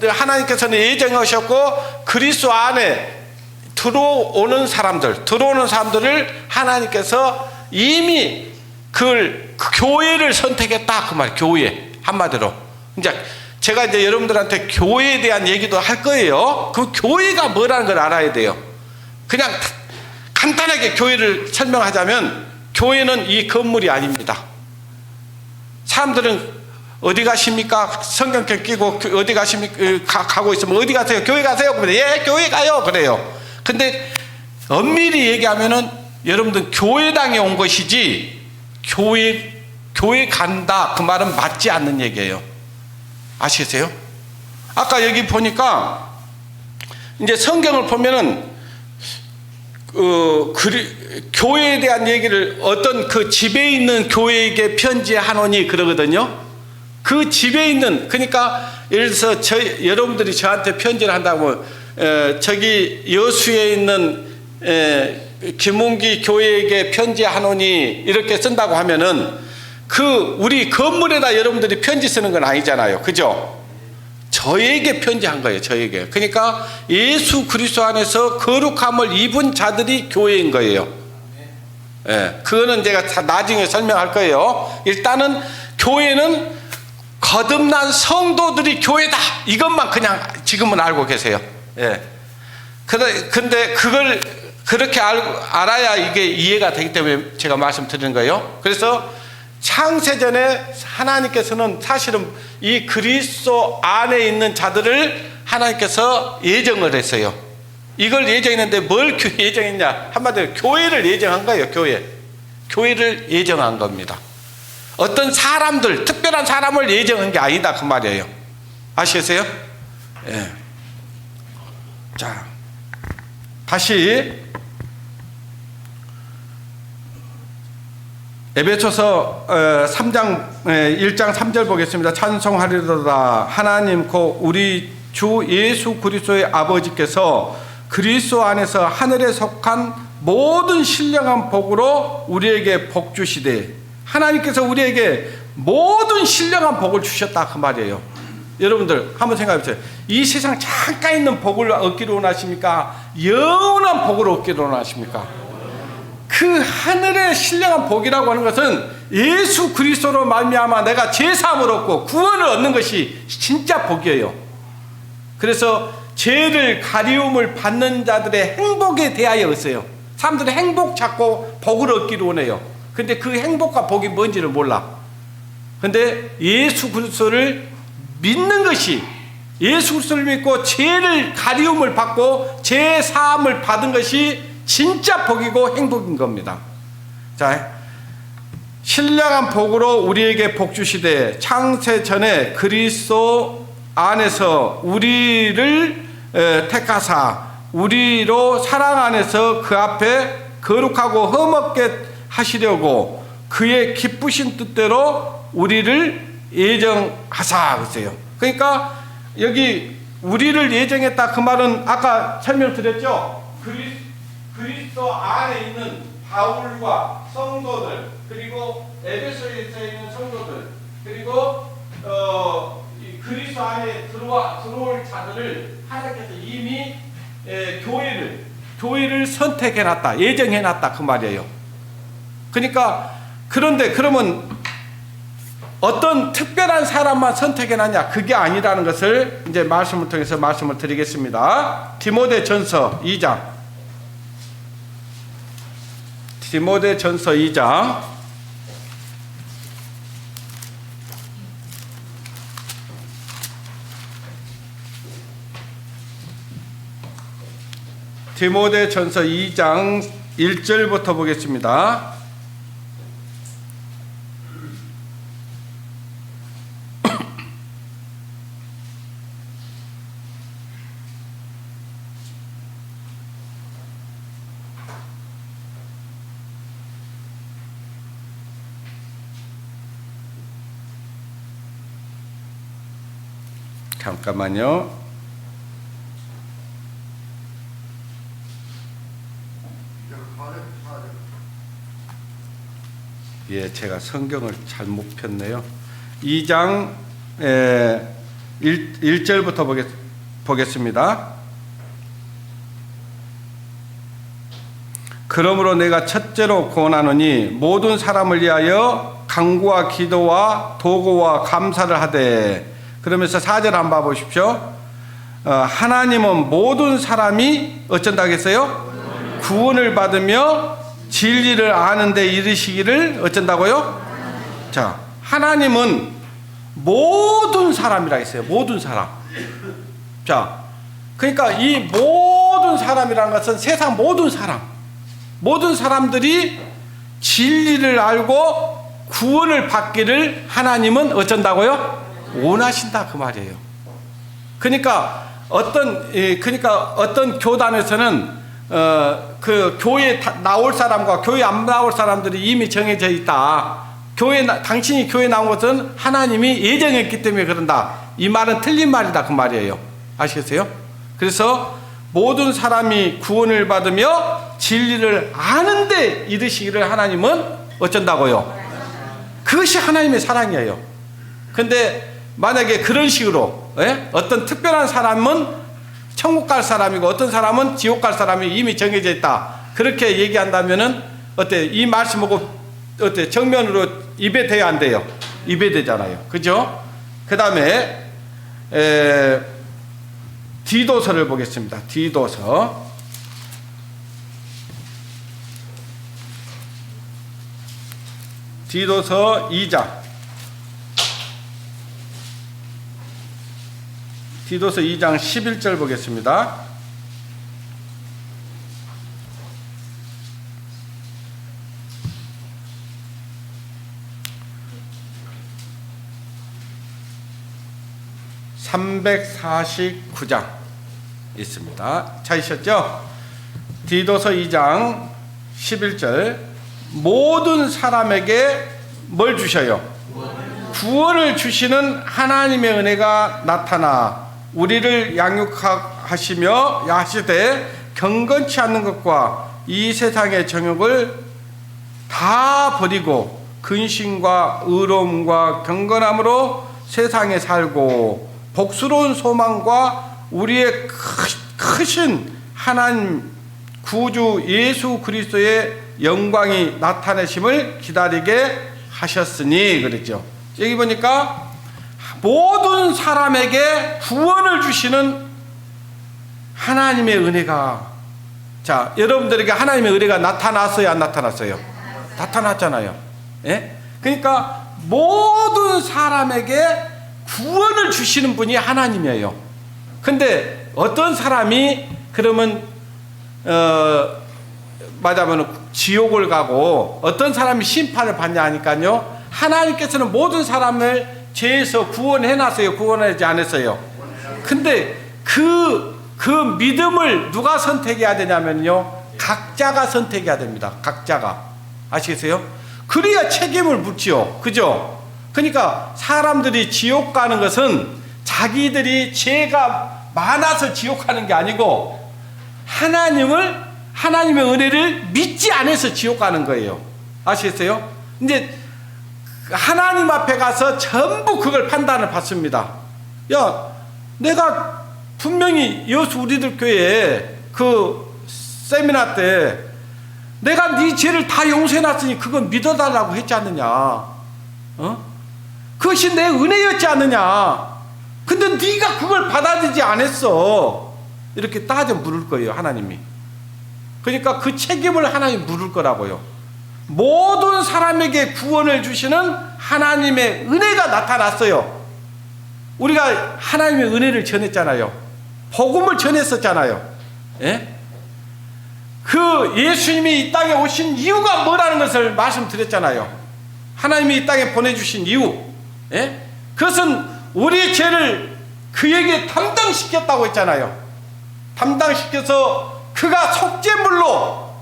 하나님께서는 예정하셨고 그리스도 안에 들어오는 사람들을 하나님께서 이미 그 교회를 선택했다 그 말. 교회 한마디로 제가 이제 여러분들한테 교회에 대한 얘기도 할 거예요. 그 교회가 뭐라는 걸 알아야 돼요. 그냥 간단하게 교회를 설명하자면 교회는 이 건물이 아닙니다. 사람들은 어디 가십니까? 성경책 끼고 어디 가십니까? 가고 있으면 어디 가세요? 교회 가세요? 그러면 예, 교회 가요. 그래요. 근데 엄밀히 얘기하면은 여러분들 교회당에 온 것이지 교회 간다 그 말은 맞지 않는 얘기예요. 아시겠어요? 아까 여기 보니까 이제 성경을 보면은 교회에 대한 얘기를 어떤 그 집에 있는 교회에게 편지하노니 그러거든요. 그 집에 있는 그러니까 예를 들어서 여러분들이 저한테 편지를 한다고 저기 여수에 있는 김웅기 교회에게 편지하노니 이렇게 쓴다고 하면은 우리 건물에다 여러분들이 편지 쓰는 건 아니잖아요. 그죠? 저에게 편지한 거예요. 저에게. 그러니까 예수 그리스도 안에서 거룩함을 입은 자들이 교회인 거예요. 예, 그거는 제가 나중에 설명할 거예요. 일단은 교회는 거듭난 성도들이 교회다. 이것만 그냥 지금은 알고 계세요. 예. 근데 그걸 그렇게 알아야 이게 이해가 되기 때문에 제가 말씀드리는 거예요. 그래서 창세전에 하나님께서는 사실은 이 그리스도 안에 있는 자들을 하나님께서 예정을 했어요. 이걸 예정했는데 뭘 예정했냐? 한마디로 교회를 예정한 거예요. 교회를 예정한 겁니다. 어떤 사람들, 특별한 사람을 예정한 게 아니다 그 말이에요. 아시겠어요? 예. 자, 다시 에베소서 3장 1장 3절 보겠습니다. 찬송하리로다 하나님 곧 우리 주 예수 그리스도의 아버지께서 그리스도 안에서 하늘에 속한 모든 신령한 복으로 우리에게 복 주시되 하나님께서 우리에게 모든 신령한 복을 주셨다 그 말이에요. 여러분들 한번 생각해 보세요. 이 세상 잠깐 있는 복을 얻기로 원하십니까? 영원한 복을 얻기로 원하십니까? 그 하늘의 신령한 복이라고 하는 것은 예수 그리스도로 말미암아 내가 죄사함을 얻고 구원을 얻는 것이 진짜 복이에요. 그래서 죄를 가리움을 받는 자들의 행복에 대하여 있어요. 사람들은 행복 찾고 복을 얻기를 원해요. 근데 그 행복과 복이 뭔지를 몰라. 근데 예수 그리스도를 믿는 것이 예수 그리스도를 믿고 죄를 가리움을 받고 죄 사함을 받은 것이 진짜 복이고 행복인 겁니다. 자, 신령한 복으로 우리에게 복 주시되 창세 전에 그리스도 안에서 우리를 택하사 우리로 사랑 안에서 그 앞에 거룩하고 흠없게 하시려고 그의 기쁘신 뜻대로 우리를 예정하사 그러세요. 그러니까 여기 우리를 예정했다. 그 말은 아까 설명드렸죠. 그리스도 안에 있는 바울과 성도들, 그리고 에베소에 있는 성도들, 그리고 이 그리스도 안에 들어올 자들을 하나님께서 이미 교회를 선택해놨다, 예정해놨다 그 말이에요. 그러니까 그런데 그러면 어떤 특별한 사람만 선택해놨냐? 그게 아니라는 것을 이제 말씀을 통해서 말씀을 드리겠습니다. 디모데전서 2장. 디모데전서 2장. 디모데전서 2장 1절부터 보겠습니다. 잠깐만요. 예, 제가 성경을 잘못 폈네요. 2장 1절부터 보겠습니다. 그러므로 내가 첫째로 권하노니 모든 사람을 위하여 간구와 기도와 도구와 감사를 하되, 그러면서 4절 한번 봐보십시오. 하나님은 모든 사람이 어쩐다고 했어요? 구원을 받으며 진리를 아는 데 이르시기를 어쩐다고요? 자, 하나님은 모든 사람이라 했어요. 모든 사람. 자, 그러니까 이 모든 사람이라는 것은 세상 모든 사람들이 진리를 알고 구원을 받기를 하나님은 어쩐다고요? 원하신다 그 말이에요. 그러니까 어떤 교단에서는 그 교회 나올 사람과 교회 안 나올 사람들이 이미 정해져 있다. 당신이 교회 나온 것은 하나님이 예정했기 때문에 그런다. 이 말은 틀린 말이다 그 말이에요. 아시겠어요? 그래서 모든 사람이 구원을 받으며 진리를 아는데 이르시기를 하나님은 어쩐다고요? 그것이 하나님의 사랑이에요. 근데 만약에 그런 식으로 어떤 특별한 사람은 천국 갈 사람이고 어떤 사람은 지옥 갈 사람이 이미 정해져 있다, 그렇게 얘기한다면은 어때? 이 말씀하고 어때? 정면으로 입에돼야 안 돼요? 입에되잖아요. 그죠? 그 다음에 디도서를 보겠습니다. 디도서 2장. 디도서 2장 11절 보겠습니다. (349장) 있습니다. 찾으셨죠? 디도서 2장 11절. 모든 사람에게 뭘 주셔요? 구원을 주시는 하나님의 은혜가 나타나 우리를 양육하시며 하시되 경건치 않는 것과 이 세상의 정욕을 다 버리고 근심과 의로움과 경건함으로 세상에 살고 복스러운 소망과 우리의 크신 하나님 구주 예수 그리스도의 영광이 나타내심을 기다리게 하셨으니 그랬죠. 여기 보니까 모든 사람에게 구원을 주시는 하나님의 은혜가, 자, 여러분들에게 하나님의 은혜가 나타났어요, 안 나타났어요? 나타났잖아요. 예? 그러니까 모든 사람에게 구원을 주시는 분이 하나님이에요. 근데 어떤 사람이 그러면 말하자면 지옥을 가고 어떤 사람이 심판을 받냐 하니까요, 하나님께서는 모든 사람을 죄에서 구원해놨어요? 구원하지 않았어요? 근데 그 믿음을 누가 선택해야 되냐면요, 각자가 선택해야 됩니다. 각자가. 아시겠어요? 그래야 책임을 묻지요. 그죠? 그러니까 사람들이 지옥 가는 것은 자기들이 죄가 많아서 지옥 가는 게 아니고 하나님의 은혜를 믿지 않아서 지옥 가는 거예요. 아시겠어요? 이제 하나님 앞에 가서 전부 그걸 판단을 받습니다. 야, 내가 분명히 여수 우리들 교회에 그 세미나 때 내가 네 죄를 다 용서해놨으니 그건 믿어달라고 했지 않느냐? 그것이 내 은혜였지 않느냐? 근데 네가 그걸 받아들이지 않았어. 이렇게 따져 물을 거예요, 하나님이. 그러니까 그 책임을 하나님이 물을 거라고요. 모든 사람에게 구원을 주시는 하나님의 은혜가 나타났어요. 우리가 하나님의 은혜를 전했잖아요. 복음을 전했었잖아요. 예? 그 예수님이 이 땅에 오신 이유가 뭐라는 것을 말씀드렸잖아요. 하나님이 이 땅에 보내주신 이유. 예? 그것은 우리의 죄를 그에게 담당시켰다고 했잖아요. 담당시켜서 그가 속죄물로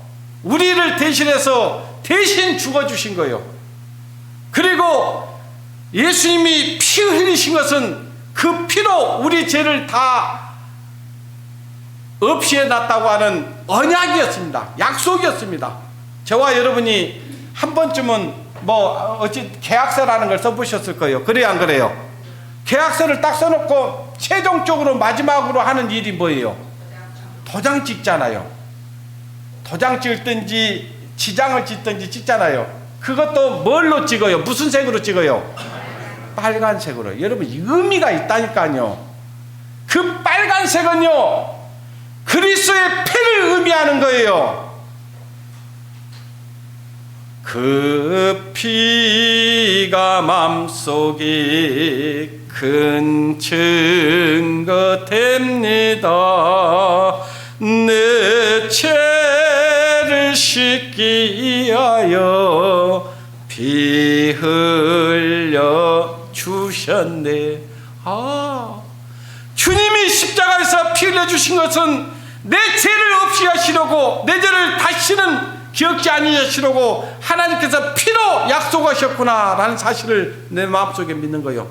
우리를 대신해서 대신 죽어주신 거예요. 그리고 예수님이 피 흘리신 것은 그 피로 우리 죄를 다 없이해놨다고 하는 언약이었습니다. 약속이었습니다. 저와 여러분이 한 번쯤은 어찌 계약서라는 걸 써보셨을 거예요. 그래요, 안 그래요? 계약서를 딱 써놓고 최종적으로 마지막으로 하는 일이 뭐예요? 도장 찍잖아요. 도장 찍든지 지장을 찍든지 찍잖아요. 그것도 뭘로 찍어요? 무슨 색으로 찍어요? 빨간색으로. 여러분, 의미가 있다니까요. 그 빨간색은요, 그리스도의 피를 의미하는 거예요. 그 피가 마음속에 큰 증거 됩니다. 내 죄를 씻기 위하여 피 흘려 주셨네. 주님이 십자가에서 피 흘려 주신 것은 내 죄를 없이 하시려고, 내 죄를 다시는 기억지 아니하시려고 하나님께서 피로 약속하셨구나 라는 사실을 내 마음속에 믿는 거예요.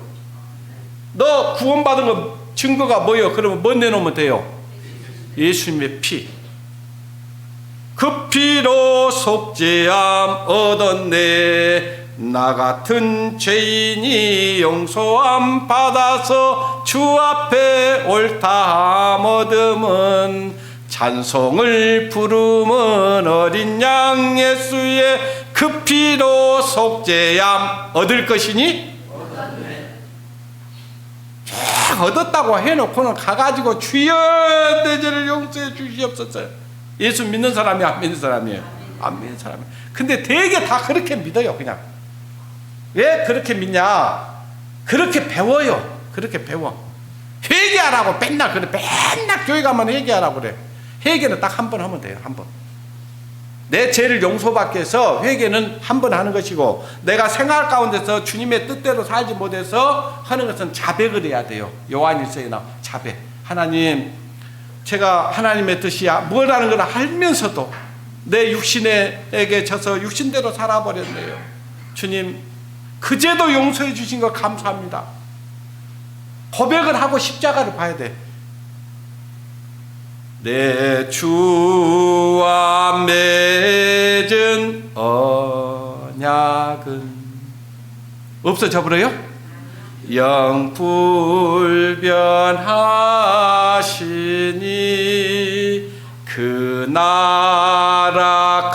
너 구원받은 거 증거가 뭐예요? 그러면 뭐 내놓으면 돼요? 예수님의 피. 그 피로 속죄함 얻었네. 나 같은 죄인이 용서함 받아서 주 앞에 옳다함 얻음은 찬송을 부르면 어린 양 예수의 그 피로 속죄함 얻을 것이니 쫙 얻었다고 해놓고는 가가지고 주여 내 죄를 용서해 주시옵소서. 예수 믿는 사람이 안 믿는 사람이에요? 안 믿는 사람이에요. 근데 되게 다 그렇게 믿어요. 그냥 왜 그렇게 믿냐? 그렇게 배워요. 그렇게 배워. 회개하라고 맨날 그래. 맨날 교회 가면 회개하라고 그래. 회개는 딱 한 번 하면 돼요. 한 번. 내 죄를 용서받기 위해서 회개는 한 번 하는 것이고, 내가 생활 가운데서 주님의 뜻대로 살지 못해서 하는 것은 자백을 해야 돼요. 요한일서에 나와 자백. 하나님, 제가 하나님의 뜻이 뭐라는 걸 알면서도 내 육신에게 져서 육신대로 살아버렸네요. 주님, 그 죄도 용서해 주신 거 감사합니다. 고백을 하고 십자가를 봐야 돼. 내 주와 맺은 언약은 없어져 버려요? 영불변하시니 그 나라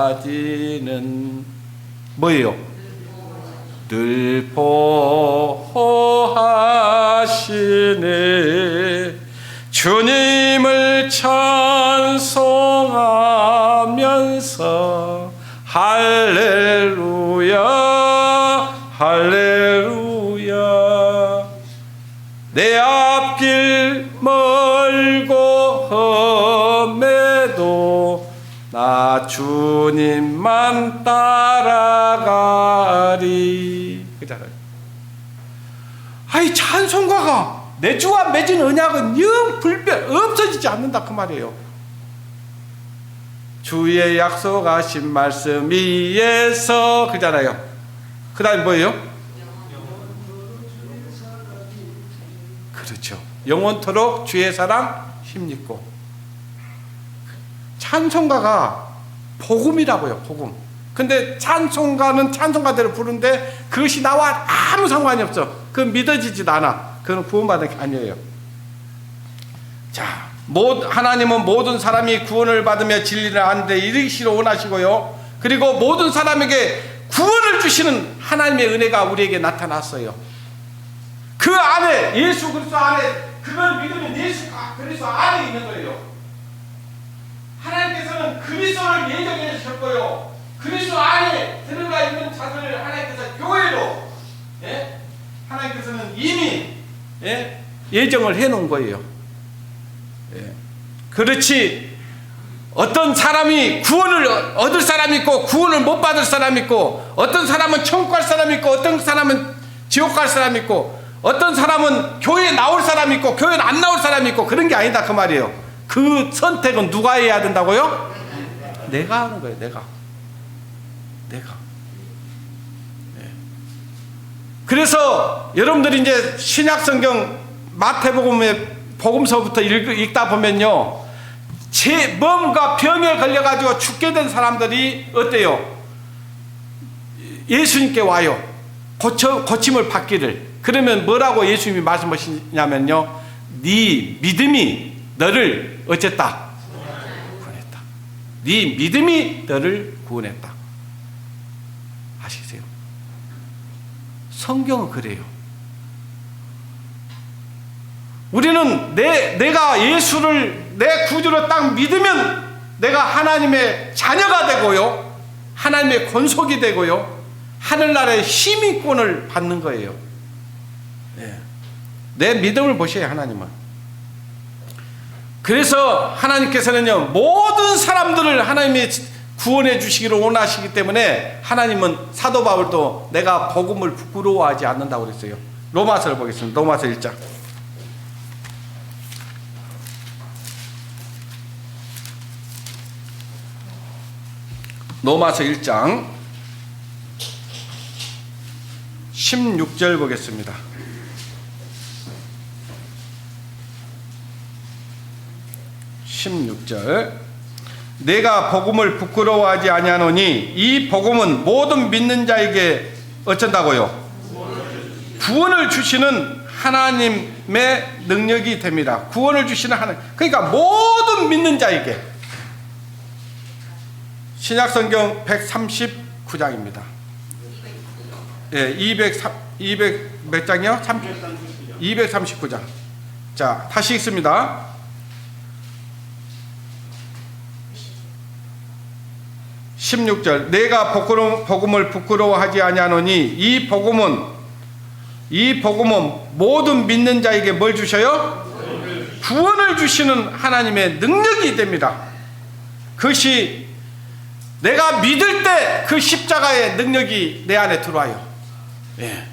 가기까지는 뭐예요? 늘 보호하시네. 주님을 찬송하면서 할렐루야 할렐루야. 내 앞길 멀고 험해도 나 주님만 따라가리. 그잖아요. 아이, 찬송가가 내 주와 맺은 언약은 영 불변 없어지지 않는다 그 말이에요. 주의 약속하신 말씀 위에서 그잖아요. 그 다음에 뭐예요? 영원토록 주의 사랑 힘입고. 찬송가가 복음이라고요. 복음. 근데 찬송가는 찬송가대로 부르는데 그것이 나와 아무 상관이 없어. 그건 믿어지지도 않아. 그건 구원받은 게 아니에요. 자, 하나님은 모든 사람이 구원을 받으며 진리를 아는데 이르시기를 원하시고요. 그리고 모든 사람에게 구원을 주시는 하나님의 은혜가 우리에게 나타났어요. 그 안에, 예수 그리스도 안에, 그걸 믿으면 예수 그리스도 안에 있는 거예요. 하나님께서는 그리스도를 예정해 주셨고요. 그리스도 안에 들어가 있는 자들을 하나님께서 교회로, 예? 하나님께서는 이미, 예? 예정을 해 놓은 거예요. 예. 그렇지, 어떤 사람이 구원을 얻을 사람이 있고 구원을 못 받을 사람이 있고, 어떤 사람은 천국 갈 사람이 있고 어떤 사람은 지옥 갈 사람이 있고, 어떤 사람은 교회에 나올 사람이 있고 교회에 안 나올 사람이 있고, 그런 게 아니다 그 말이에요. 그 선택은 누가 해야 된다고요? 내가 하는 거예요. 내가. 네. 그래서 여러분들이 이제 신약성경 마태복음의 복음서부터 읽다 보면요, 뭔가 병에 걸려가지고 죽게 된 사람들이 어때요? 예수님께 와요. 고침을 받기를. 그러면 뭐라고 예수님이 말씀하시냐면요, 네 믿음이 너를 어쨌다? 구원했다. 네 믿음이 너를 구원했다. 아시세요? 성경은 그래요. 우리는 내가 예수를 내 구주로 딱 믿으면 내가 하나님의 자녀가 되고요, 하나님의 권속이 되고요, 하늘나라의 시민권을 받는 거예요. 네. 내 믿음을 보셔야 하나님은. 그래서 하나님께서는요, 모든 사람들을 하나님이 구원해 주시기를 원하시기 때문에 하나님은, 사도 바울도 내가 복음을 부끄러워하지 않는다고 그랬어요. 로마서를 보겠습니다. 로마서 1장. 로마서 1장 16절 보겠습니다. 16절. 내가 복음을 부끄러워하지 아니하노니 이 복음은 모든 믿는 자에게 어쩐다고요? 구원을 주시는 하나님의 능력이 됩니다. 구원을 주시는 하나님. 그러니까 모든 믿는 자에게. 신약성경 139장입니다. 예, 200 몇 장이요? 239장. 자, 다시 읽습니다. 16절. 내가 복음을 부끄러워하지 아니하노니 이 복음은 모든 믿는 자에게 뭘 주셔요? 구원을 주시는 하나님의 능력이 됩니다. 그것이 내가 믿을 때 그 십자가의 능력이 내 안에 들어와요. 예.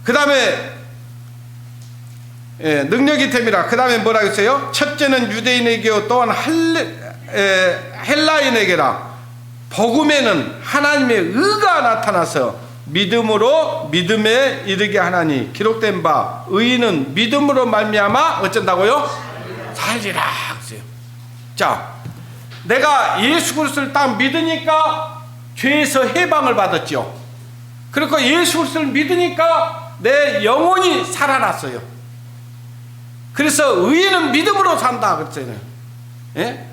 그 다음에 능력이 됩니다. 그 다음에 뭐라고 했어요? 첫째는 유대인에게요, 또한 헬라인에게라. 복음에는 하나님의 의가 나타나서 믿음으로 믿음에 이르게 하나니 기록된 바 의인은 믿음으로 말미암아 어쩐다고요? 살리라. 자, 내가 예수 그리스도를 딱 믿으니까 죄에서 해방을 받았죠. 그리고 예수 그리스도를 믿으니까 내 영혼이 살아났어요. 그래서 의인은 믿음으로 산다 그랬잖아요. 예?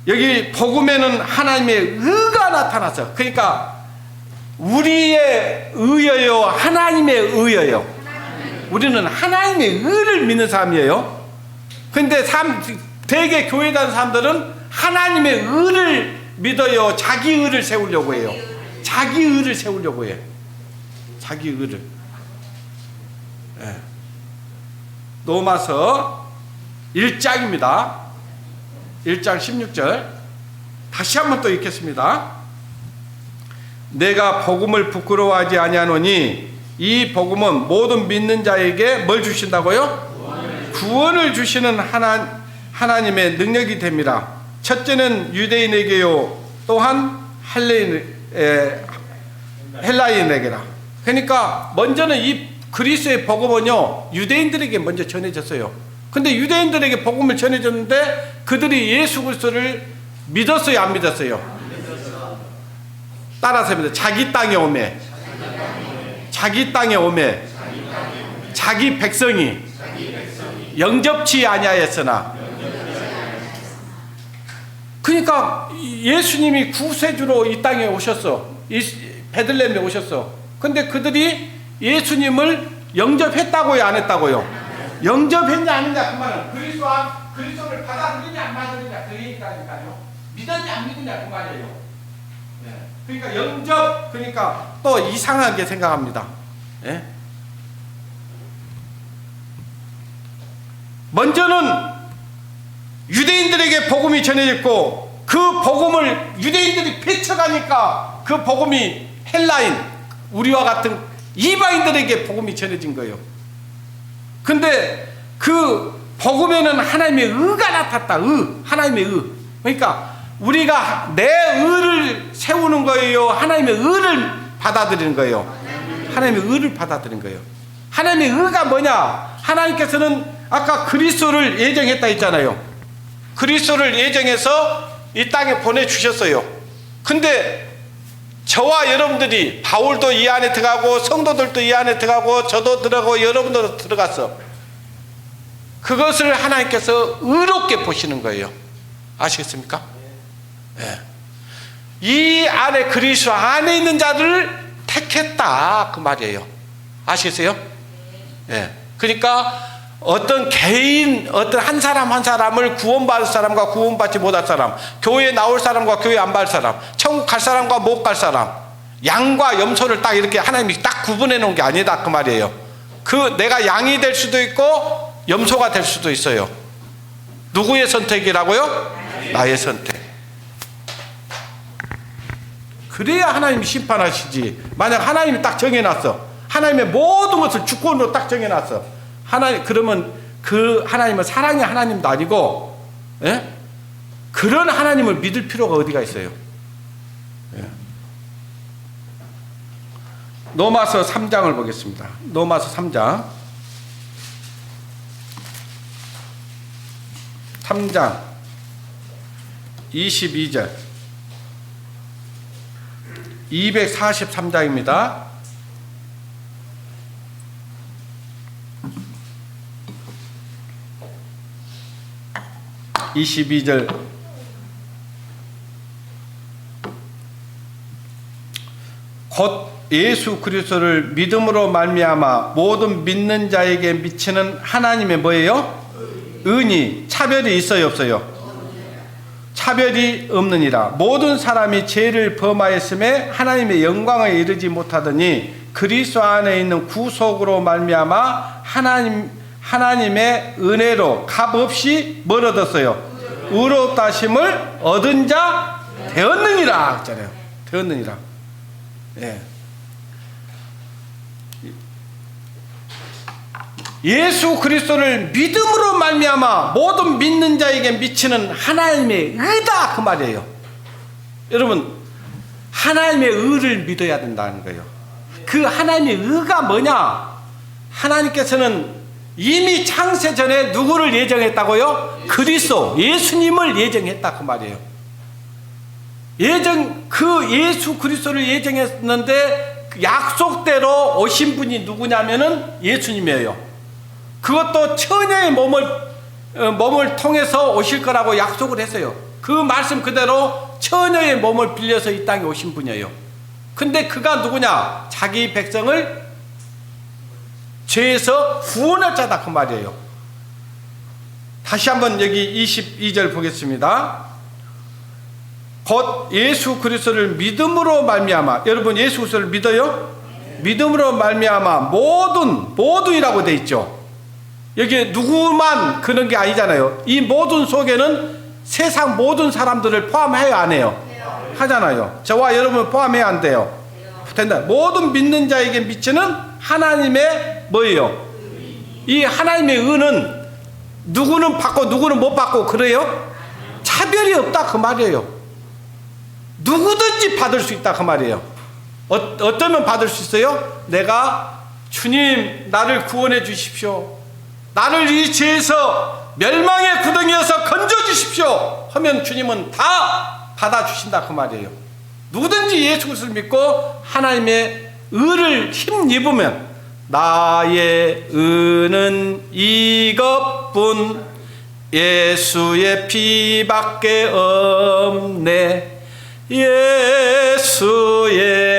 여기 복음에는 하나님의 의가 나타나서, 그러니까 우리의 의여요, 하나님의 의여요. 우리는 하나님의 의를 믿는 사람이에요. 근데 대개 교회 다니는 사람들은 하나님의 의를 믿어요. 자기 의를 세우려고 해요. 자기 의를 세우려고 해요. 자기 의를. 네. 로마서 1장입니다. 1장 16절. 다시 한번 또 읽겠습니다. 내가 복음을 부끄러워하지 아니하노니 이 복음은 모든 믿는 자에게 뭘 주신다고요? 구원을 주시는 하나님의 능력이 됩니다. 첫째는 유대인에게요, 또한 헬라인에게라. 그러니까 먼저는 이 그리스도의 복음은요 유대인들에게 먼저 전해졌어요. 근데 유대인들에게 복음을 전해줬는데 그들이 예수 그리스도를 믿었어요, 안 믿었어요? 따라서 믿어요. 자기 땅에 오매, 자기 땅에 오매, 자기 백성이 영접치 아니하였으나. 그러니까 예수님이 구세주로 이 땅에 오셨어. 베들레헴에 오셨어. 근데 그들이 예수님을 영접했다고요, 안 했다고요? 영접했냐 안 했냐 그 말은 그리스도를 받아들이냐 안 받아들이냐 그 얘기라니까요. 믿었냐 안 믿었냐 그 말이에요. 그러니까 영접, 그러니까 또 이상하게 생각합니다. 예? 먼저는 유대인들에게 복음이 전해졌고 그 복음을 유대인들이 폐쳐가니까 그 복음이 헬라인, 우리와 같은 이방인들에게 복음이 전해진 거예요. 근데 그 복음에는 하나님의 의가 나탔다. 하나님의 의. 그러니까 우리가 내 의를 세우는 거예요, 하나님의 의를 받아들이는 거예요? 하나님의 의를 받아들이는 거예요. 하나님의 의가 뭐냐? 하나님께서는 아까 그리스도를 예정했다 했잖아요. 그리스도를 예정해서 이 땅에 보내주셨어요. 근데 저와 여러분들이, 바울도 이 안에 들어가고 성도들도 이 안에 들어가고 저도 들어가고 여러분들도 들어갔어. 그것을 하나님께서 의롭게 보시는 거예요. 아시겠습니까? 네. 이 안에 그리스도 안에 있는 자를 택했다 그 말이에요. 아시겠어요? 네. 그러니까 어떤 개인, 어떤 한 사람 한 사람을 구원받을 사람과 구원받지 못할 사람, 교회에 나올 사람과 교회 안 갈 사람, 천국 갈 사람과 못 갈 사람, 양과 염소를 딱 이렇게 하나님이 딱 구분해 놓은 게 아니다 그 말이에요. 그 내가 양이 될 수도 있고 염소가 될 수도 있어요. 누구의 선택이라고요? 나의 선택. 그래야 하나님이 심판하시지. 만약 하나님이 딱 정해놨어, 하나님의 모든 것을 주권으로 딱 정해놨어, 하나님, 그러면 그 하나님은 사랑의 하나님도 아니고, 예? 그런 하나님을 믿을 필요가 어디가 있어요? 예. 로마서 3장을 보겠습니다. 로마서 3장 22절 243장입니다. 22절 곧 예수 그리스도를 믿음으로 말미암아 모든 믿는 자에게 미치는 하나님의 뭐예요? 은이 차별이 있어요, 없어요? 차별이 없느니라. 모든 사람이 죄를 범하였음에 하나님의 영광을 이루지 못하더니 그리스도 안에 있는 구속으로 말미암아 하나님의 은혜로 값없이 뭘 얻었어요? 의롭다 하심을 얻은 자 되었느니라 했잖아요. 되었느니라. 예. 예수 그리스도를 믿음으로 말미암아 모든 믿는 자에게 미치는 하나님의 의다 그 말이에요. 여러분, 하나님의 의를 믿어야 된다는 거예요. 그 하나님의 의가 뭐냐? 하나님께서는 이미 창세 전에 누구를 예정했다고요? 그리스도, 예수님을 예정했다 그 말이에요. 그 예수 그리스도를 예정했는데 약속대로 오신 분이 누구냐면은 예수님이에요. 그것도 처녀의 몸을 통해서 오실 거라고 약속을 했어요. 그 말씀 그대로 처녀의 몸을 빌려서 이 땅에 오신 분이에요. 근데 그가 누구냐? 자기 백성을 죄에서 구원할 자다 그 말이에요. 다시 한번 여기 22절 보겠습니다. 곧 예수 그리스도를 믿음으로 말미암아, 여러분 예수 그리스도를 믿어요? 믿음으로 말미암아 모든이라고 돼 있죠. 여기 누구만 그런 게 아니잖아요. 이 모든 속에는 세상 모든 사람들을 포함해야 안 해요? 하잖아요. 저와 여러분 포함해야 안 돼요? 된다. 모든 믿는 자에게 미치는 하나님의 뭐예요? 이 하나님의 은은 누구는 받고 누구는 못 받고 그래요? 차별이 없다 그 말이에요. 누구든지 받을 수 있다 그 말이에요. 어떠면 받을 수 있어요? 내가 주님 나를 구원해 주십시오. 나를 이 죄에서 멸망의 구덩이에서 건져 주십시오 하면 주님은 다 받아주신다 그 말이에요. 누구든지 예수 그리스도를 믿고 하나님의 의를 힘입으면 나의 의는 이것뿐 예수의 피밖에 없네. 예수의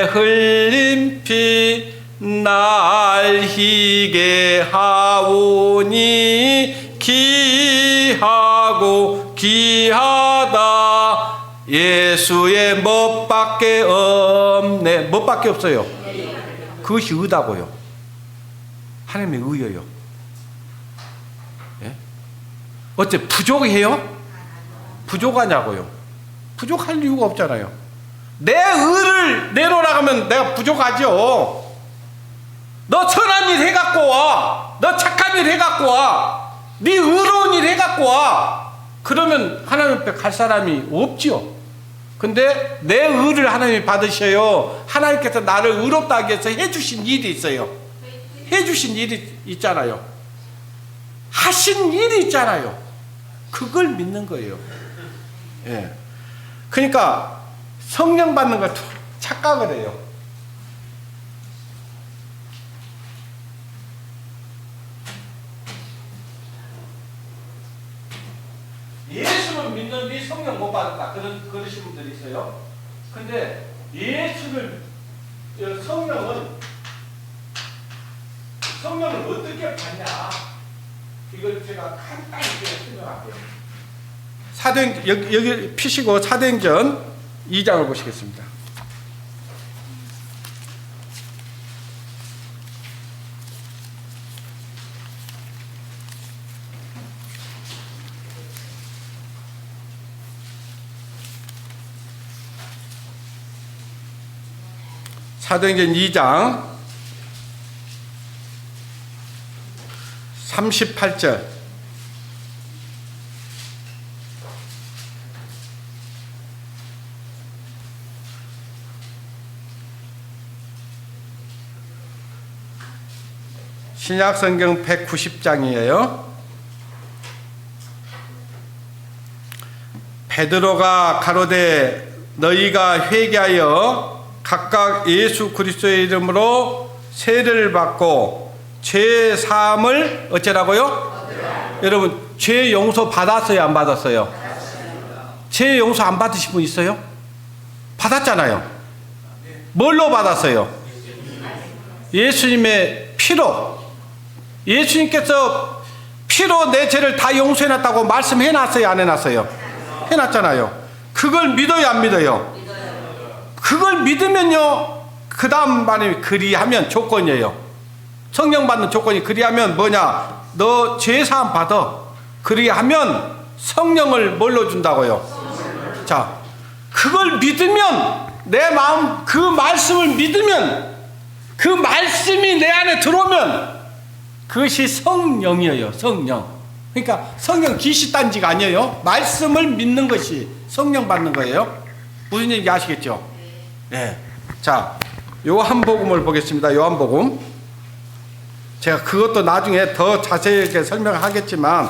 흘린 피 날 희게 하오니 귀하고 귀하다. 예수의 멋밖에 없네. 멋밖에 없어요. 그것이 의다고요. 하나님의 의예요. 예? 어째 부족해요? 부족하냐고요? 부족할 이유가 없잖아요. 내 의를 내놓으라면 내가 부족하죠. 너 선한 일 해갖고 와. 너 착한 일 해갖고 와. 네 의로운 일 해갖고 와. 그러면 하나님 앞에 갈 사람이 없지요. 근데 내 의를 하나님이 받으셔요. 하나님께서 나를 의롭다 하기 위해서 해주신 일이 있어요. 해주신 일이 있잖아요. 하신 일이 있잖아요. 그걸 믿는 거예요. 예. 그러니까 성령 받는 걸 착각을 해요. 예수를 믿는데 성령 못 받았다. 그러신 분들이 있어요. 근데 성령을 어떻게 받냐? 이걸 제가 간단히 설명할게요. 여기 피시고 사도행전 2장을 보시겠습니다. 사도행전 2장 38절. 신약성경 190장이에요. 베드로가 가로되 너희가 회개하여 각각 예수 그리스도의 이름으로 세례를 받고 죄 사함을 어쩌라고요? 여러분 죄 용서 받았어요? 안 받았어요? 죄 용서 안 받으신 분 있어요? 받았잖아요. 뭘로 받았어요? 예수님의 피로. 예수님께서 피로 내 죄를 다 용서해놨다고 말씀해놨어요? 안 해놨어요? 해놨잖아요. 그걸 믿어요? 안 믿어요? 그걸 믿으면요, 그 다음 말이 그리하면 조건이에요. 성령 받는 조건이 그리하면 뭐냐? 너 죄사함 받아. 그리하면 성령을 뭘로 준다고요? 자, 그걸 믿으면, 내 마음 그 말씀을 믿으면, 그 말씀이 내 안에 들어오면 그것이 성령이에요. 성령. 그러니까 성령 기시단지가 아니에요. 말씀을 믿는 것이 성령 받는 거예요. 무슨 얘기인지 아시겠죠? 네. 자, 요한복음을 보겠습니다. 요한복음. 제가 그것도 나중에 더 자세하게 설명하겠지만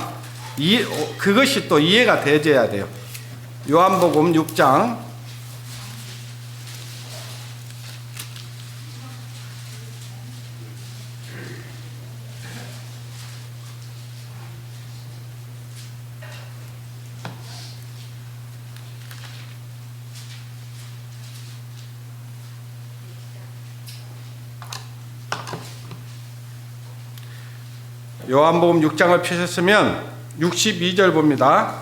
그것이 또 이해가 되어야 돼요. 요한복음 6장 6장을 펴셨으면 62절 봅니다.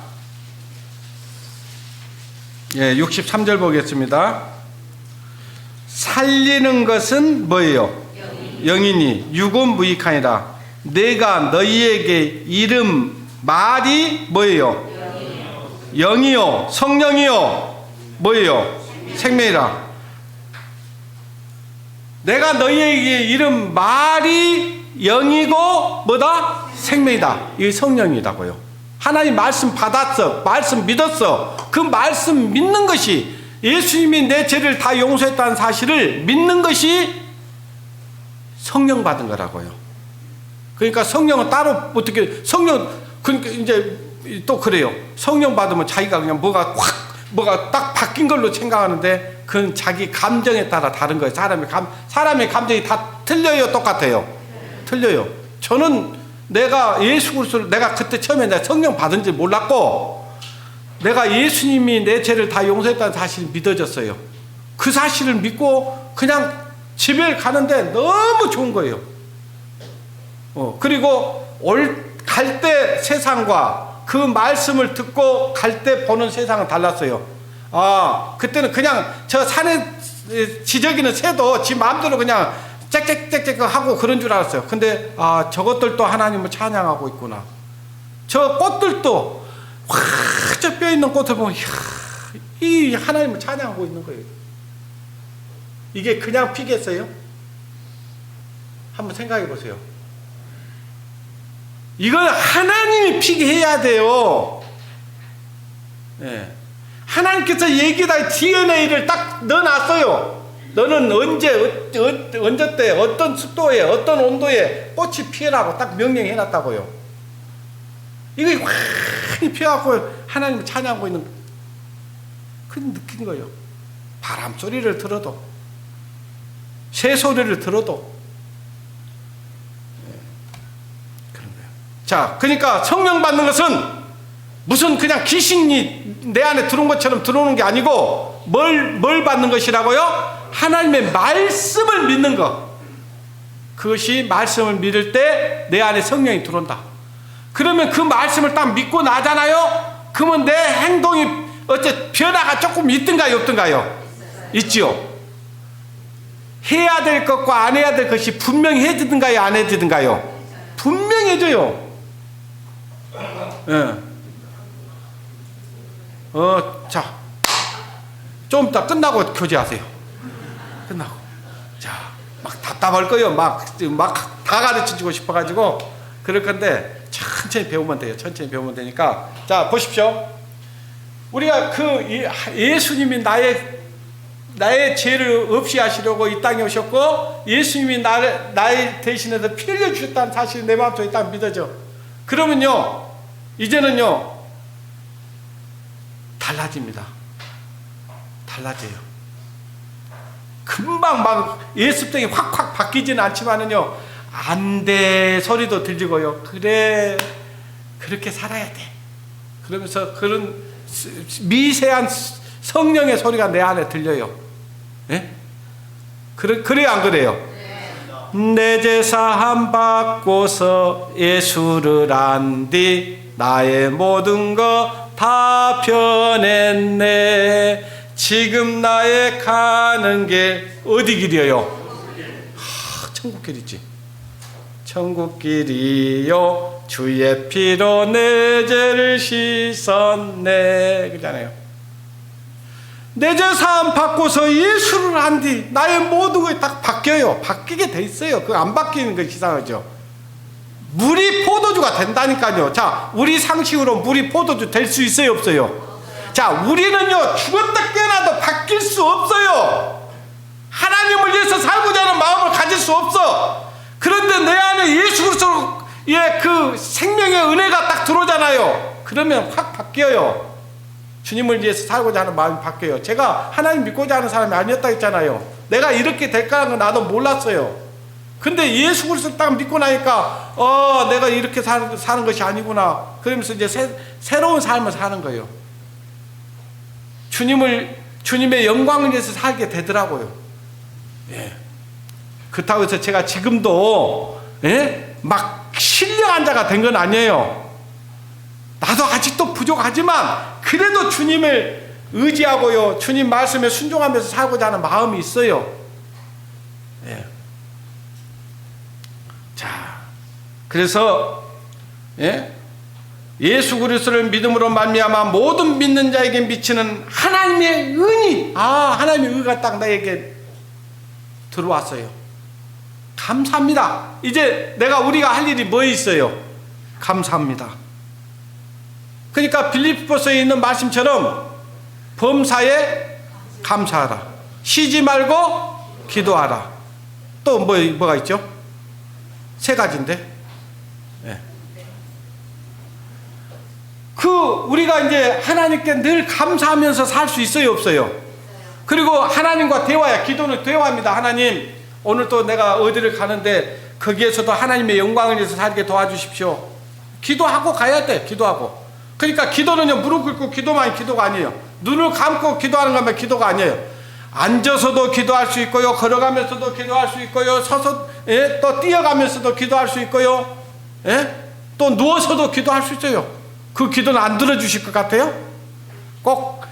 예, 63절 보겠습니다. 살리는 것은 뭐예요? 영이니 육은 무익하니라. 내가 너희에게 이름 말이 뭐예요? 영이요 성령이요 뭐예요? 생명이라. 내가 너희에게 이름 말이 영이고 뭐다? 생명이다. 이게 성령이다고요. 하나님 말씀 받았어. 말씀 믿었어. 그 말씀 믿는 것이 예수님이 내 죄를 다 용서했다는 사실을 믿는 것이 성령 받은 거라고요. 그러니까 성령은 따로 어떻게 그러니까 이제 또 그래요. 성령 받으면 자기가 그냥 뭐가 딱 바뀐 걸로 생각하는데 그건 자기 감정에 따라 다른 거예요. 사람의 감정이 다 틀려요, 똑같아요? 틀려요. 저는 내가 예수 그리스도를 내가 그때 처음에 내가 성령 받은지 몰랐고 내가 예수님이 내 죄를 다 용서했다는 사실이 믿어졌어요. 그 사실을 믿고 그냥 집에 가는데 너무 좋은 거예요. 그리고 갈 때 세상과 그 말씀을 듣고 갈 때 보는 세상은 달랐어요. 그때는 그냥 저 산에 지저귀는 새도 지 마음대로 그냥 짹짹짹짹 하고 그런 줄 알았어요. 근데 저것들도 하나님을 찬양하고 있구나. 저 꽃들도 저 뼈 있는 꽃을 보면 이 하나님을 찬양하고 있는 거예요. 이게 그냥 피겠어요? 한번 생각해 보세요. 이건 하나님이 피게 해야 돼요. 네. 하나님께서 얘기다 DNA를 딱 넣어놨어요. 너는 언제 때 어떤 습도에 어떤 온도에 꽃이 피어나고 딱 명령해놨다고요. 이거 확 피어갖고 하나님을 찬양하고 있는 그 느낀 거예요. 바람 소리를 들어도 새 소리를 들어도 그런 거예요. 자, 그러니까 성령 받는 것은 무슨 그냥 귀신이 내 안에 들어온 것처럼 들어오는 게 아니고 뭘 받는 것이라고요? 하나님의 말씀을 믿는 것. 그것이 말씀을 믿을 때 내 안에 성령이 들어온다. 그러면 그 말씀을 딱 믿고 나잖아요. 그러면 내 행동이 어째 변화가 조금 있든가요, 없든가요? 있지요. 해야 될 것과 안 해야 될 것이 분명히 해지든가요, 안 해지든가요? 분명해져요. 예. 자, 좀 이따 끝나고 교제하세요. 끝나고. 자, 막 답답할 거예요. 막 다 가르쳐 주고 싶어가지고. 그럴 건데, 천천히 배우면 돼요. 천천히 배우면 되니까. 자, 보십시오. 우리가 예수님이 나의 죄를 없이 하시려고 이 땅에 오셨고, 예수님이 나의 대신해서 피 흘려주셨다는 사실이 내 마음속에 딱 믿어져. 그러면요, 이제는요, 달라집니다. 달라져요. 금방 막 예습등이 확확 바뀌지는 않지만은요, 안 돼 소리도 들리고요. 그래, 그렇게 살아야 돼. 그러면서 그런 미세한 성령의 소리가 내 안에 들려요. 예? 그래요, 안 그래요? 내 죄 사함 받고서 예수를 안디 나의 모든 것 다 변했네. 지금 나의 가는 길 어디 길이에요? 천국 길이지. 천국 길이요 주의 피로 내 죄를 씻었네. 그러잖아요. 내 죄 사함 받고서 예수를 안디 나의 모든 것이 딱 바뀌어요. 바뀌게 돼 있어요. 그거 안 바뀌는 거 이상하죠. 물이 포도주가 된다니까요. 자, 우리 상식으로 물이 포도주 될 수 있어요, 없어요? 자, 우리는요 죽었다 깨어나도 바뀔 수 없어요. 하나님을 위해서 살고자 하는 마음을 가질 수 없어. 그런데 내 안에 예수 그리스도의 그 생명의 은혜가 딱 들어오잖아요. 그러면 확 바뀌어요. 주님을 위해서 살고자 하는 마음이 바뀌어요. 제가 하나님 믿고자 하는 사람이 아니었다 했잖아요. 내가 이렇게 될까 하는 건 나도 몰랐어요. 근데 예수 그리스도 딱 믿고 나니까 내가 이렇게 사는 것이 아니구나. 그러면서 이제 새로운 삶을 사는 거예요. 주님의 영광을 위해서 살게 되더라고요. 예. 그렇다고 해서 제가 지금도 막 신령한 자가 된 건 아니에요. 나도 아직도 부족하지만 그래도 주님을 의지하고요, 주님 말씀에 순종하면서 살고자 하는 마음이 있어요. 예. 자, 그래서 예수 그리스도를 믿음으로 말미암아 모든 믿는 자에게 미치는 하나님의 은이, 하나님의 의가 딱 나에게 들어왔어요. 감사합니다. 이제 우리가 할 일이 뭐 있어요? 감사합니다. 그러니까 빌립보서에 있는 말씀처럼 범사에 감사하라. 쉬지 말고 기도하라. 또 뭐가 있죠? 세 가지인데. 네. 우리가 이제 하나님께 늘 감사하면서 살 수 있어요, 없어요? 그리고 하나님과 대화야. 기도는 대화입니다. 하나님, 오늘 또 내가 어디를 가는데 거기에서도 하나님의 영광을 위해서 살게 도와주십시오. 기도하고 가야 돼. 기도하고. 그러니까 기도는요, 무릎 꿇고 기도만 기도가 아니에요. 눈을 감고 기도하는 거면 기도가 아니에요. 앉아서도 기도할 수 있고요, 걸어가면서도 기도할 수 있고요, 서서 또 뛰어가면서도 기도할 수 있고요, 또 누워서도 기도할 수 있어요. 그 기도는 안 들어주실 것 같아요? 꼭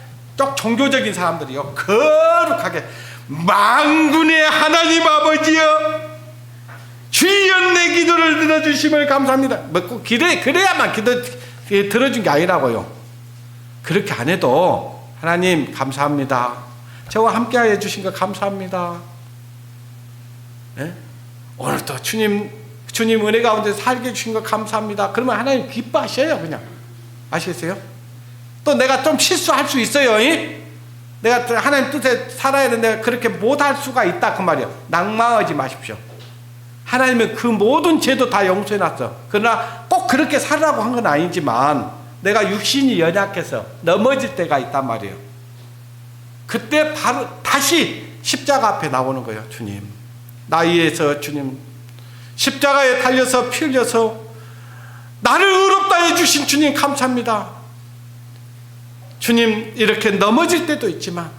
종교적인 사람들이요, 거룩하게 만군의 하나님 아버지여, 주여 내 기도를 들어주심을 감사합니다. 뭐 그래야만 기도 들어준 게 아니라고요. 그렇게 안 해도 하나님 감사합니다. 저와 함께 해주신 거 감사합니다. 오늘 또 주님 은혜 가운데 살게 해주신 거 감사합니다. 그러면 하나님 기뻐하셔요. 그냥 아시겠어요? 또 내가 좀 실수할 수 있어요. 내가 하나님 뜻에 살아야 되는데 그렇게 못할 수가 있다 그 말이에요. 낭망하지 마십시오. 하나님은 그 모든 죄도 다 용서해놨어. 그러나 꼭 그렇게 살라고 한 건 아니지만 내가 육신이 연약해서 넘어질 때가 있단 말이에요. 그때 바로 다시 십자가 앞에 나오는 거예요. 주님, 나 위해서 주님 십자가에 달려서 피 흘려서 나를 의롭다 해주신 주님 감사합니다. 주님, 이렇게 넘어질 때도 있지만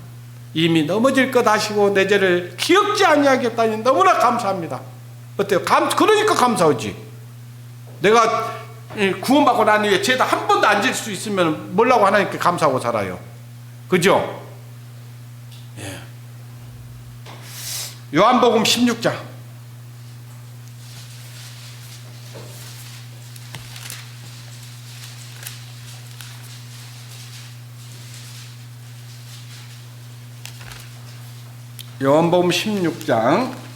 이미 넘어질 것 아시고 내 죄를 기억지 아니하겠다니 너무나 감사합니다. 어때요? 그러니까 감사하지. 내가 구원받고 난 후에 죄다 한 번도 안 질 수 있으면 뭐라고 하나님께 감사하고 살아요. 그죠? 예. 요한복음 16장. 요한복음 16장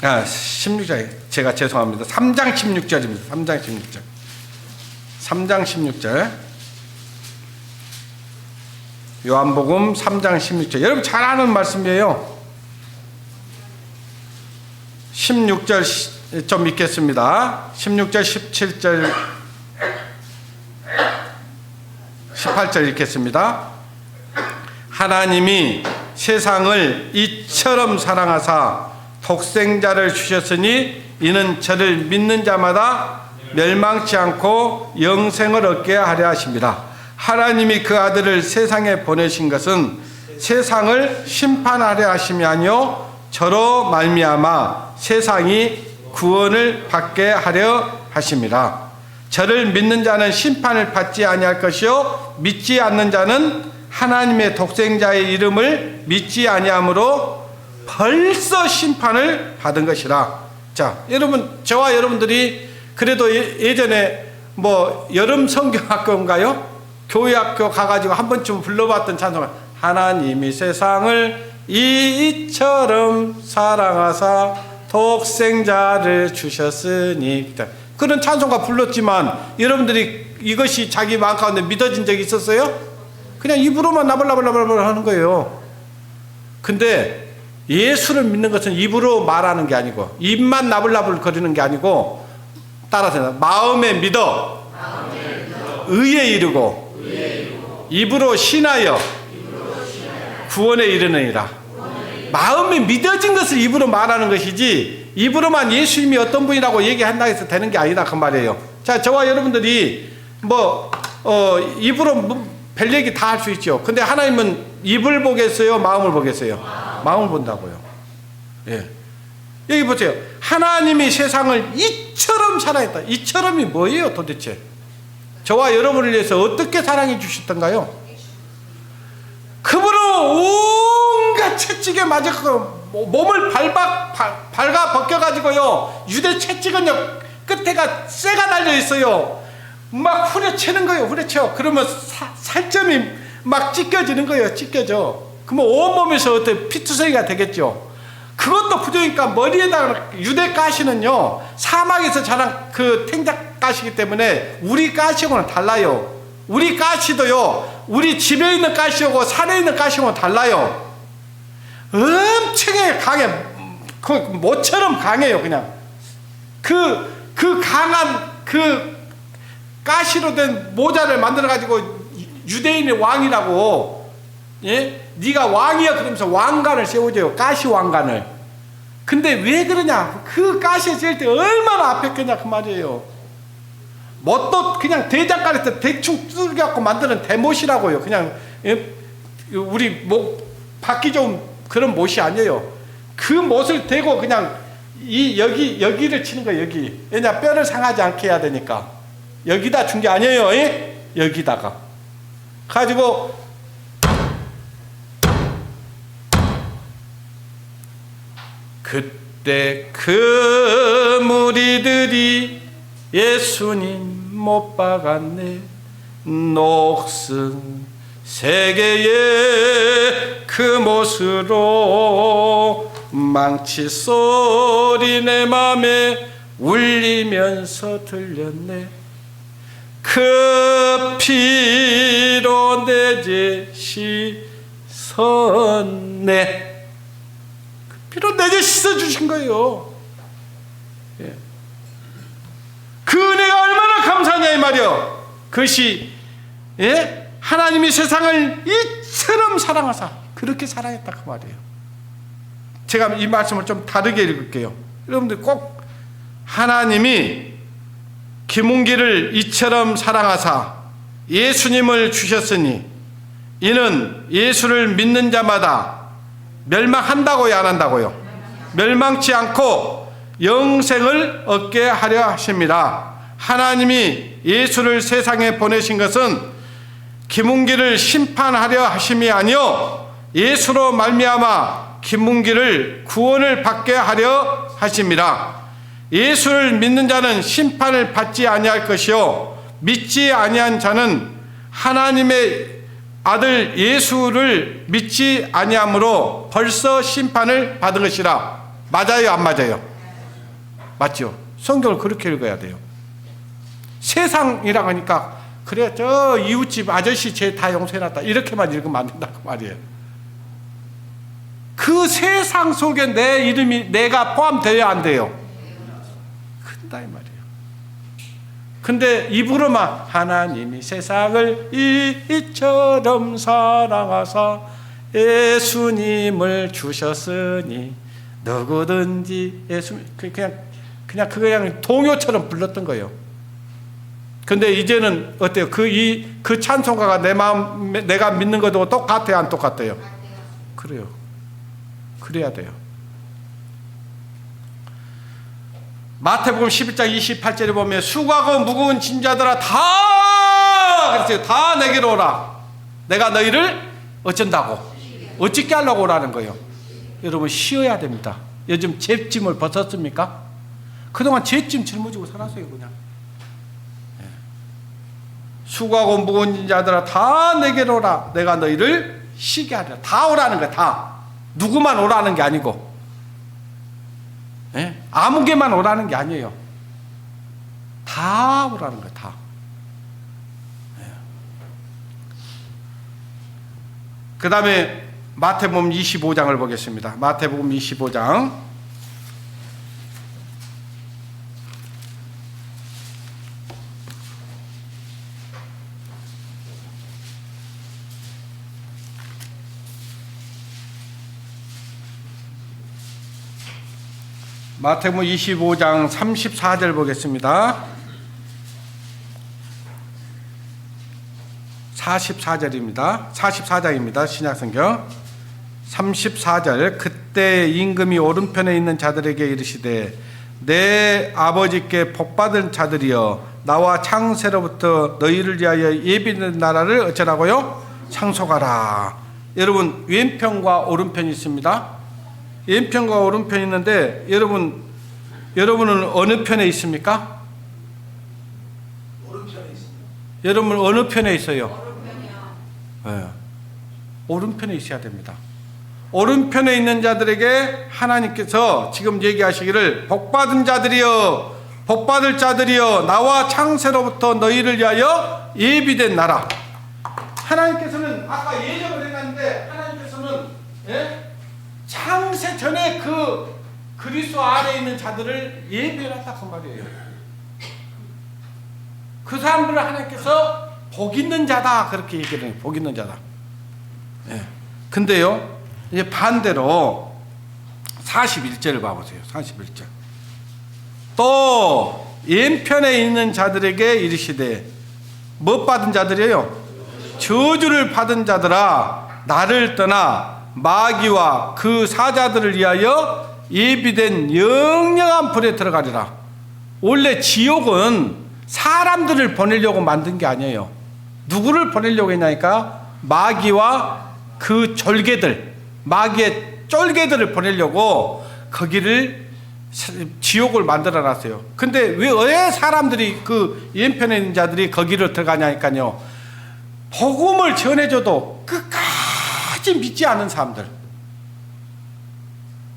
16장, 제가 죄송합니다. 3장 16절입니다. 3장 16절. 3장 16절. 요한복음 3장 16절. 여러분 잘 아는 말씀이에요. 16절 좀 읽겠습니다. 16절, 17절, 18절 읽겠습니다. 하나님이 세상을 이처럼 사랑하사 독생자를 주셨으니 이는 저를 믿는 자마다 멸망치 않고 영생을 얻게 하려 하십니다. 하나님이 그 아들을 세상에 보내신 것은 세상을 심판하려 하심이 아니요 저로 말미암아 세상이 구원을 받게 하려 하심이라. 저를 믿는 자는 심판을 받지 아니할 것이요 믿지 않는 자는 하나님의 독생자의 이름을 믿지 아니함으로 벌써 심판을 받은 것이라. 자, 여러분, 저와 여러분들이 그래도 예전에 뭐 여름 성경학교인가요? 교회학교 가가지고 한 번쯤 불러봤던 찬송, 하나님이 세상을 이처럼 사랑하사 독생자를 주셨으니, 그런 찬송가 불렀지만 여러분들이 이것이 자기 마음 가운데 믿어진 적이 있었어요? 그냥 입으로만 나불나불나불 하는 거예요. 근데 예수를 믿는 것은 입으로 말하는 게 아니고 입만 나불나불 거리는 게 아니고, 따라서 마음에 믿어 의에 이르고 입으로 신하여 구원에 이르느니라. 마음에 믿어진 것을 입으로 말하는 것이지 입으로만 예수님이 어떤 분이라고 얘기한다 해서 되는 게 아니다 그 말이에요. 자, 저와 여러분들이 입으로 별 얘기 다 할 수 있죠. 근데 하나님은 입을 보겠어요, 마음을 보겠어요? 마음을 본다고요. 예. 여기 보세요. 하나님이 세상을 이처럼 사랑했다. 이처럼이 뭐예요 도대체? 저와 여러분을 위해서 어떻게 사랑해 주셨던가요? 그분은 온갖 채찍에 맞아서 몸을 발가 벗겨가지고요, 유대 채찍은요 끝에가 쇠가 달려 있어요. 막 후려치는 거예요. 후려쳐. 그러면 살점이 막 찢겨지는 거예요. 찢겨져. 그러면 온몸에서 어떤 피투성이가 되겠죠. 그것도 부족하니까 머리에다가 유대 가시는요 사막에서 자란 그 탱작 가시기 때문에 우리 가시하고는 달라요. 우리 가시도요, 우리 집에 있는 가시하고 산에 있는 가시하고 달라요. 엄청 강해. 그 모처럼 강해요. 그냥 그 강한 그 가시로 된 모자를 만들어 가지고 유대인의 왕이라고, 예? 네가 왕이야 그러면서 왕관을 세워줘요. 가시 왕관을. 근데 왜 그러냐? 그 가시에 세울 때 얼마나 아팠겠냐 그 말이에요. 뭣도 그냥 대장간에서 대충 뚫겨갖고 만드는 대못이라고요. 그냥, 예? 우리 목 받기 좋은 그런 못이 아니에요. 그 못을 대고 그냥 여기를 치는 거예요. 여기. 왜냐, 뼈를 상하지 않게 해야 되니까. 여기다 준 게 아니에요. 예? 여기다가 가지고 그때 그 무리들이 예수님 못 박았네. 녹슨 세계의 그 못으로 망치 소리 내 맘에 울리면서 들렸네. 그 피로 내 죄 씻었네. 그 피로 내 죄 씻어주신 거예요. 예. 그 은혜가 얼마나 감사하냐 이 말이요. 그것이, 예? 하나님이 세상을 이처럼 사랑하사 그렇게 사랑했다 그 말이에요. 제가 이 말씀을 좀 다르게 읽을게요. 여러분들 꼭 하나님이 김웅기를 이처럼 사랑하사 예수님을 주셨으니 이는 예수를 믿는 자마다 멸망한다고요, 안 한다고요? 멸망치 않고 영생을 얻게 하려 하십니다. 하나님이 예수를 세상에 보내신 것은 김웅기를 심판하려 하심이 아니요 예수로 말미암아 김웅기를 구원을 받게 하려 하심이라. 예수를 믿는 자는 심판을 받지 아니할 것이요 믿지 아니한 자는 하나님의 아들 예수를 믿지 아니함으로 벌써 심판을 받은 것이라. 맞아요, 안 맞아요? 맞죠? 성경을 그렇게 읽어야 돼요. 세상이라고 하니까 그래 저 이웃집 아저씨 죄 다 용서해놨다 이렇게만 읽으면 안 된다 그 말이에요. 그 세상 속에 내 이름이 내가 포함되어야 안 돼요. 큰다 이 말이에요. 근데 입으로만 하나님이 세상을 이처럼 사랑하사 예수님을 주셨으니 누구든지 그냥 그냥 동요처럼 불렀던 거예요. 근데 이제는 어때요? 그 찬송가가 내 마음 내가 믿는 것도 똑같아요, 안 똑같아요? 그래요. 그래야 돼요. 마태복음 11장 28절에 보면 수고하고 무거운 짐자들아 다 그랬어요. 다 내게로 오라. 내가 너희를 어쩐다고? 어찌게 하려고 오라는 거예요. 여러분 쉬어야 됩니다. 요즘 죄짐을 벗었습니까? 그동안 죄짐 짊어지고 살았어요 그냥. 수고하고 무거운 짐자들아 다 내게로 오라. 내가 너희를 쉬게 하리라. 다 오라는 거야. 다. 누구만 오라는 게 아니고, 예? 아무개만 오라는 게 아니에요. 다 오라는 거야. 다. 예. 그 다음에 마태복음 25장을 보겠습니다. 마태복음 25장 마태복음 25장 34절 보겠습니다. 44절입니다. 44장입니다. 신약성경 34절. 그때 임금이 오른편에 있는 자들에게 이르시되 내 아버지께 복받은 자들이여 나와 창세로부터 너희를 위하여 예비된 나라를 어쩌라고요? 상속하라. 여러분 왼편과 오른편이 있습니다. 왼편과 오른편이 있는데 여러분은 어느 편에 있습니까? 오른편에 있습니다. 여러분 어느 편에 있어요? 오른편이요. 네. 오른편에 있어야 됩니다. 오른편에 있는 자들에게 하나님께서 지금 얘기하시기를 복받은 자들이여 복받을 자들이여 나와 창세로부터 너희를 위하여 예비된 나라. 하나님께서는 아까 예정을 해놨는데 하나님께서는 창세 전에 그 그리스도 안에 있는 자들을 예비해놨다 그 말이에요. 그 사람들을 하나님께서 복 있는 자다 그렇게 얘기를 해요. 복 있는 자다. 근데요 이제 반대로 41절을 봐보세요. 41절. 또 왼편에 있는 자들에게 이르시되 못 받은 자들이에요. 저주를 받은 자들아 나를 떠나 마귀와 그 사자들을 위하여 예비된 영영한 불에 들어가리라. 원래 지옥은 사람들을 보내려고 만든 게 아니에요. 누구를 보내려고 했냐니까 마귀와 그 졸개들, 마귀의 쫄개들을 보내려고 거기를 지옥을 만들어 놨어요. 근데 왜 사람들이 그 왼편에 있는 자들이 거기를 들어가냐니까요. 복음을 전해줘도 끝까지 믿지 않은 사람들.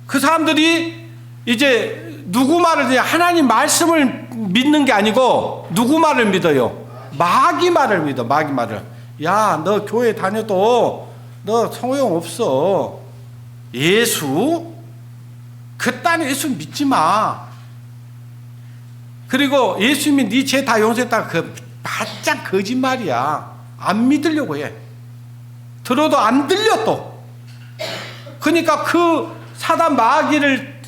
그 사람들이 이제 누구 말을 하나님 말씀을 믿는 게 아니고 누구 말을 믿어요? 마귀 말을 믿어. 마귀 말을. 야, 너 교회 다녀도 너 소용없어. 예수? 그딴 예수 믿지 마. 그리고 예수님이 네 죄 다 용서했다. 그 바짝 거짓말이야. 안 믿으려고 해. 들어도 안 들려 또. 그러니까 그 사단 마귀를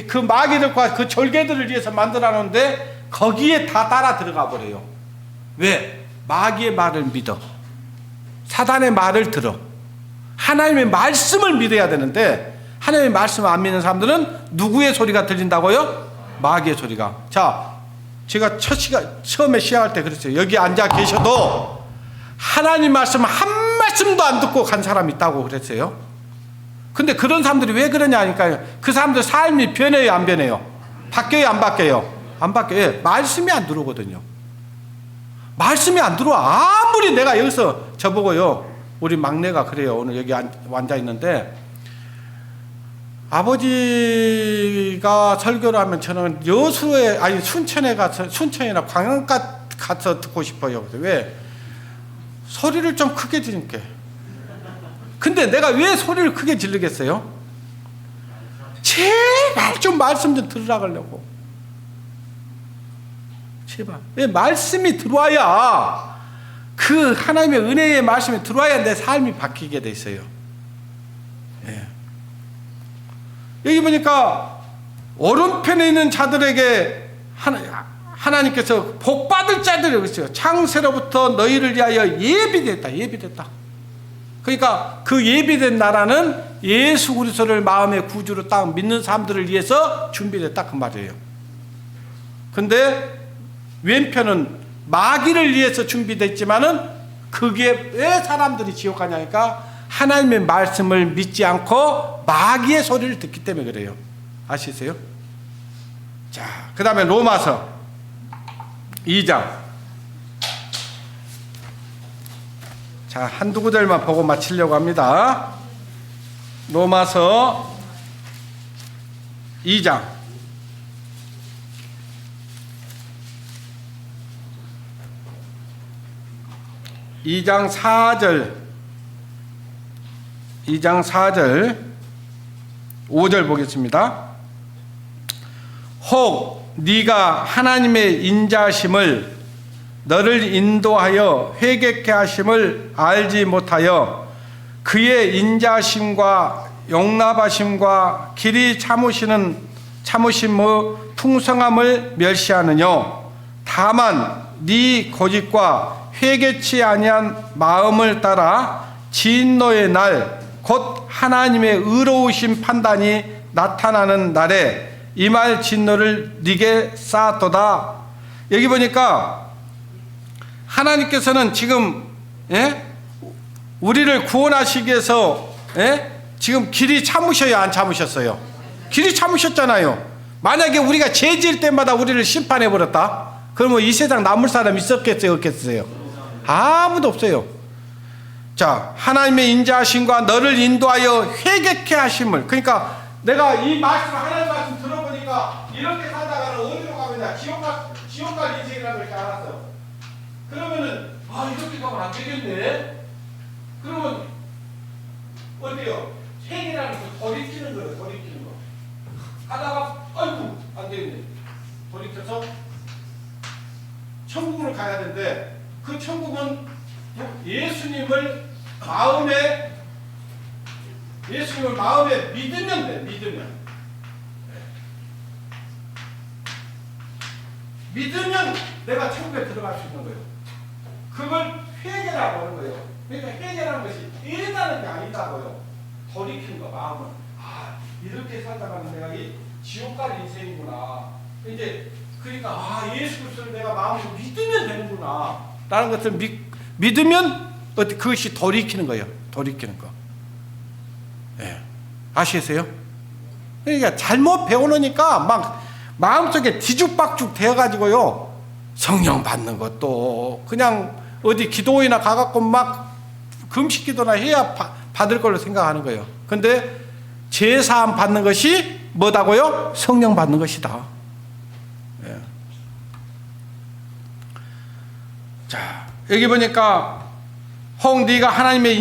그 마귀들과 그 졸개들을 위해서 만들어 놓은데 거기에 다 따라 들어가 버려요. 왜? 마귀의 말을 믿어. 사단의 말을 들어. 하나님의 말씀을 믿어야 되는데 하나님의 말씀을 안 믿는 사람들은 누구의 소리가 들린다고요? 마귀의 소리가. 자, 제가 처음에 시작할 때 그랬어요. 여기 앉아 계셔도 하나님 말씀 한 말씀도 안 듣고 간 사람이 있다고 그랬어요. 근데 그런 사람들이 왜 그러냐 하니까요. 그 사람들 삶이 변해요, 안 변해요? 바뀌어요, 안 바뀌어요? 안 바뀌어요. 예, 말씀이 안 들어오거든요. 말씀이 안 들어와. 아무리 내가 여기서 저보고요. 우리 막내가 그래요. 오늘 여기 앉아 있는데 아버지가 설교를 하면 저는 여수에 아니 순천에 가서 순천이나 광양가 가서 듣고 싶어요. 왜? 소리를 좀 크게 지르니까. 근데 내가 왜 소리를 크게 지르겠어요? 제발 좀 말씀 좀 들으라 그러려고. 제발. 왜? 말씀이 들어와야 그 하나님의 은혜의 말씀이 들어와야 내 삶이 바뀌게 돼 있어요. 예. 여기 보니까 오른편에 있는 자들에게 하나님께서 복받을 자들이 있어요. 창세로부터 너희를 위하여 예비됐다. 예비됐다. 그러니까 그 예비된 나라는 예수 그리스도를 마음의 구주로 딱 믿는 사람들을 위해서 준비됐다 그 말이에요. 근데 왼편은 마귀를 위해서 준비됐지만은 그게 왜 사람들이 지옥 가냐니까 하나님의 말씀을 믿지 않고 마귀의 소리를 듣기 때문에 그래요. 아시세요? 자, 그 다음에 로마서 2장. 자, 한두 구절만 보고 마치려고 합니다. 로마서 2장. 2장 4절 5절 보겠습니다. 혹 네가 하나님의 인자심을 너를 인도하여 회개케 하심을 알지 못하여 그의 인자심과 용납하심과 길이 참으심의 풍성함을 멸시하느냐. 다만 네 고집과 회개치 아니한 마음을 따라 진노의 날 곧 하나님의 의로우신 판단이 나타나는 날에 임할 진노를 네게 쌓았도다. 여기 보니까 하나님께서는 지금 우리를 구원하시기 위해서 지금 길이 참으셔요, 안 참으셨어요? 길이 참으셨잖아요. 만약에 우리가 죄 지을 때마다 우리를 심판해 버렸다. 그러면 이 세상 남을 사람 있었겠어요, 없겠어요? 아무도 없어요. 자, 하나님의 인자하심과 너를 인도하여 회개케 하심을. 그러니까 내가 이 말씀 하나님 말씀 들어보니까 이렇게 살다가는 어디로 가느냐? 지옥 갈 인생이라는 걸 알았어. 그러면은 이렇게 가면 안 되겠네. 그러면 어때요? 행이라는 거 돌이키는 거예요. 돌이키는 거. 하다가 아이고 안 되겠네. 돌이켜서 천국으로 가야 되는데 그 천국은 예수님을 마음에 믿으면 돼. 믿으면 내가 천국에 들어갈 수 있는 거예요. 그걸 회개라고 하는 거예요. 그러니까 회개라는 것이 일어나는 게 아니다고요. 돌이키는 거, 마음은. 이렇게 살다가는 내가 이 지옥 갈 인생이구나. 이제 그러니까 예수 그리스도를 내가 마음으로 믿으면 되는구나 라는 것을 믿으면 그것이 돌이키는 거예요. 돌이키는 거. 예. 아시겠어요? 그러니까 잘못 배워놓으니까 막 마음속에 뒤죽박죽 되어가지고요. 성령 받는 것도 그냥 어디 기도회나 가갖고 막 금식기도나 해야 받을 걸로 생각하는 거예요. 근데 제사함 받는 것이 뭐다고요? 성령 받는 것이다. 예. 자, 여기 보니까 혹 네가 하나님의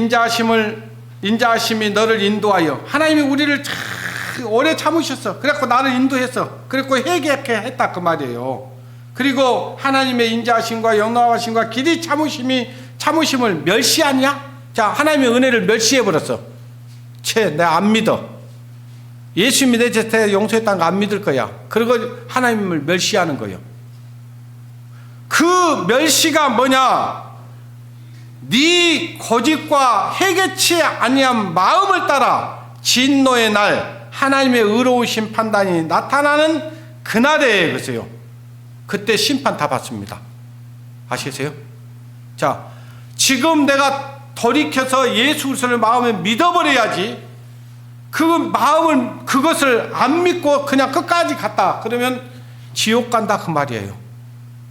인자하심이 너를 인도하여, 하나님이 우리를 참 오래 참으셨어. 그래갖고 나를 인도했어. 그래갖고 회개하게 했다 그 말이에요. 그리고 하나님의 인자하심과 영원하심과 길이 참으심을 멸시하냐? 자, 하나님의 은혜를 멸시해버렸어. 내가 안 믿어. 예수 믿어 제 용서했다는 거 안 믿을 거야. 그리고 하나님을 멸시하는 거예요. 그 멸시가 뭐냐? 네 고집과 회개치 아니한 마음을 따라 진노의 날 하나님의 의로우신 판단이 나타나는 그날에 그랬어요. 그때 심판 다 받습니다. 아시겠어요? 자, 지금 내가 돌이켜서 예수 그리스도를 마음에 믿어버려야지. 그것을 안 믿고 그냥 끝까지 갔다 그러면 지옥 간다 그 말이에요.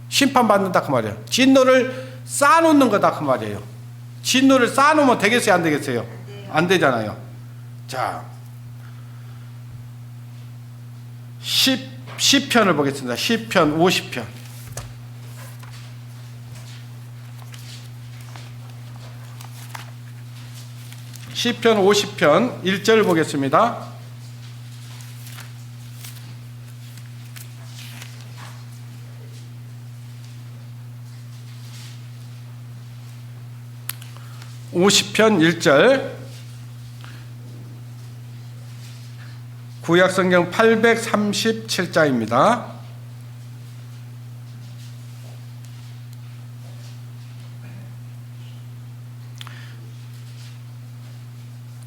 심판 받는다 그 말이에요. 진노를 쌓아놓는 거다 그 말이에요. 진노를 쌓아놓으면 되겠어요, 안 되겠어요? 안 되잖아요. 자, 시편을 보겠습니다. 시편 50편. 시편 50편 1절 보겠습니다. (50편) 1절 구약성경 837장입니다.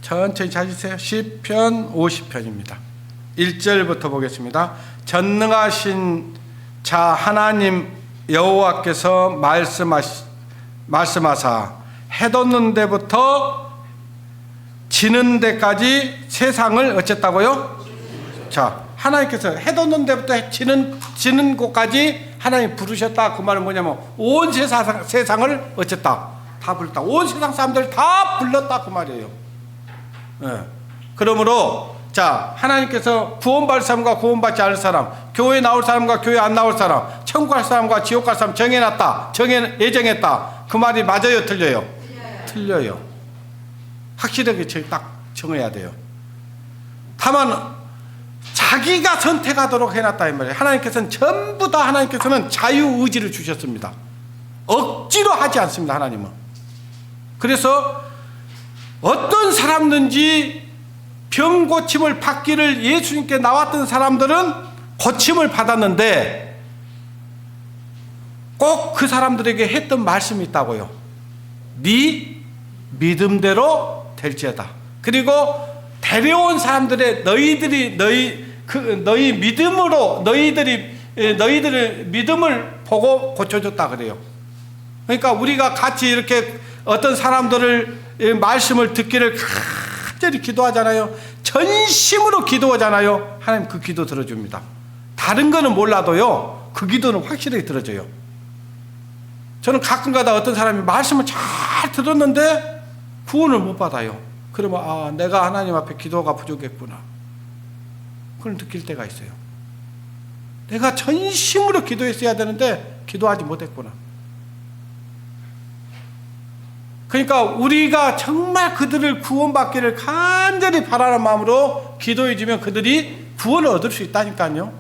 천천히 찾으세요. 시편 50편입니다. 1절부터 보겠습니다. 전능하신 자 하나님 여호와께서 말씀하사 해 돋는 데부터 지는 데까지 세상을 어쨌다고요? 자, 하나님께서 해 돋는 데부터 지는 곳까지 하나님 부르셨다. 그 말은 뭐냐면 온 세상을 어쨌다. 다 불렀다. 온 세상 사람들 다 불렀다 그 말이에요. 예. 그러므로 자, 하나님께서 구원받을 사람과 구원받지 않을 사람, 교회 나올 사람과 교회 안 나올 사람, 천국 갈 사람과 지옥 갈 사람 예정했다. 그 말이 맞아요, 틀려요? 틀려요. 확실하게 딱 정해야 돼요. 다만 자기가 선택하도록 해놨다 이 말이에요. 하나님께서는 전부 다 하나님께서는 자유의지를 주셨습니다. 억지로 하지 않습니다. 하나님은. 그래서 어떤 사람든지 병 고침을 받기를 예수님께 나왔던 사람들은 고침을 받았는데 꼭 그 사람들에게 했던 말씀이 있다고요. 네 믿음대로 될지어다. 그리고 데려온 사람들의 너희들의 믿음을 보고 고쳐줬다 그래요. 그러니까 우리가 같이 이렇게 어떤 사람들을 말씀을 듣기를 간절히 기도하잖아요. 전심으로 기도하잖아요. 하나님 그 기도 들어줍니다. 다른 거는 몰라도요, 그 기도는 확실하게 들어줘요. 저는 가끔가다 어떤 사람이 말씀을 잘 들었는데 구원을 못 받아요. 그러면 내가 하나님 앞에 기도가 부족했구나, 그걸 느낄 때가 있어요. 내가 전심으로 기도했어야 되는데 기도하지 못했구나. 그러니까 우리가 정말 그들을 구원받기를 간절히 바라는 마음으로 기도해 주면 그들이 구원을 얻을 수 있다니까요.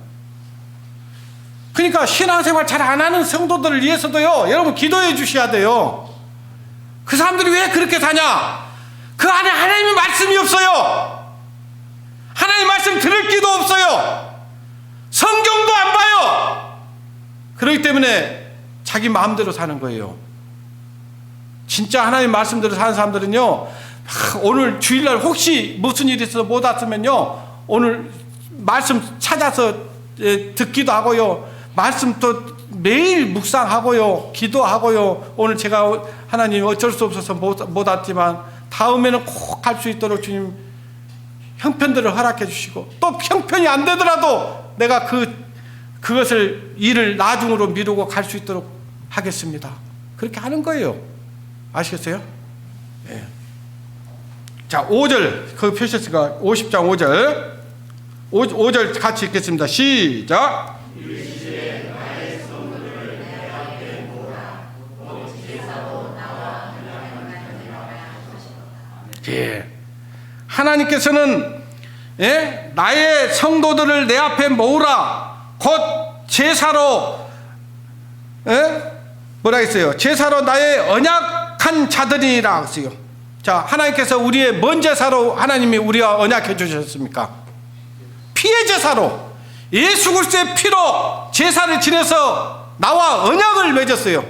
그러니까 신앙생활 잘 안 하는 성도들을 위해서도요, 여러분 기도해 주셔야 돼요. 그 사람들이 왜 그렇게 사냐? 그 안에 하나님의 말씀이 없어요. 하나님 말씀 들을 기도 없어요. 성경도 안 봐요. 그렇기 때문에 자기 마음대로 사는 거예요. 진짜 하나님 말씀대로 사는 사람들은요, 오늘 주일날 혹시 무슨 일이 있어서 못 왔으면요, 오늘 말씀 찾아서 듣기도 하고요, 말씀 또 매일 묵상하고요, 기도하고요. 오늘 제가 하나님 어쩔 수 없어서 못 왔지만 다음에는 꼭 할 수 있도록 주님 형편들을 허락해 주시고, 또 형편이 안 되더라도 내가 그것을 일을 나중으로 미루고 갈 수 있도록 하겠습니다. 그렇게 하는 거예요. 아시겠어요? 네. 자, 5절 그 표시했으니까 50장 5절 5절 같이 읽겠습니다. 시작. 예. 하나님께서는 나의 성도들을 내 앞에 모으라. 곧 제사로 뭐라 했어요? 제사로 나의 언약한 자들이라 했어요. 자, 하나님께서 우리의 뭔 제사로 하나님이 우리와 언약해 주셨습니까? 피의 제사로, 예수 그리스도의 피로 제사를 지내서 나와 언약을 맺었어요.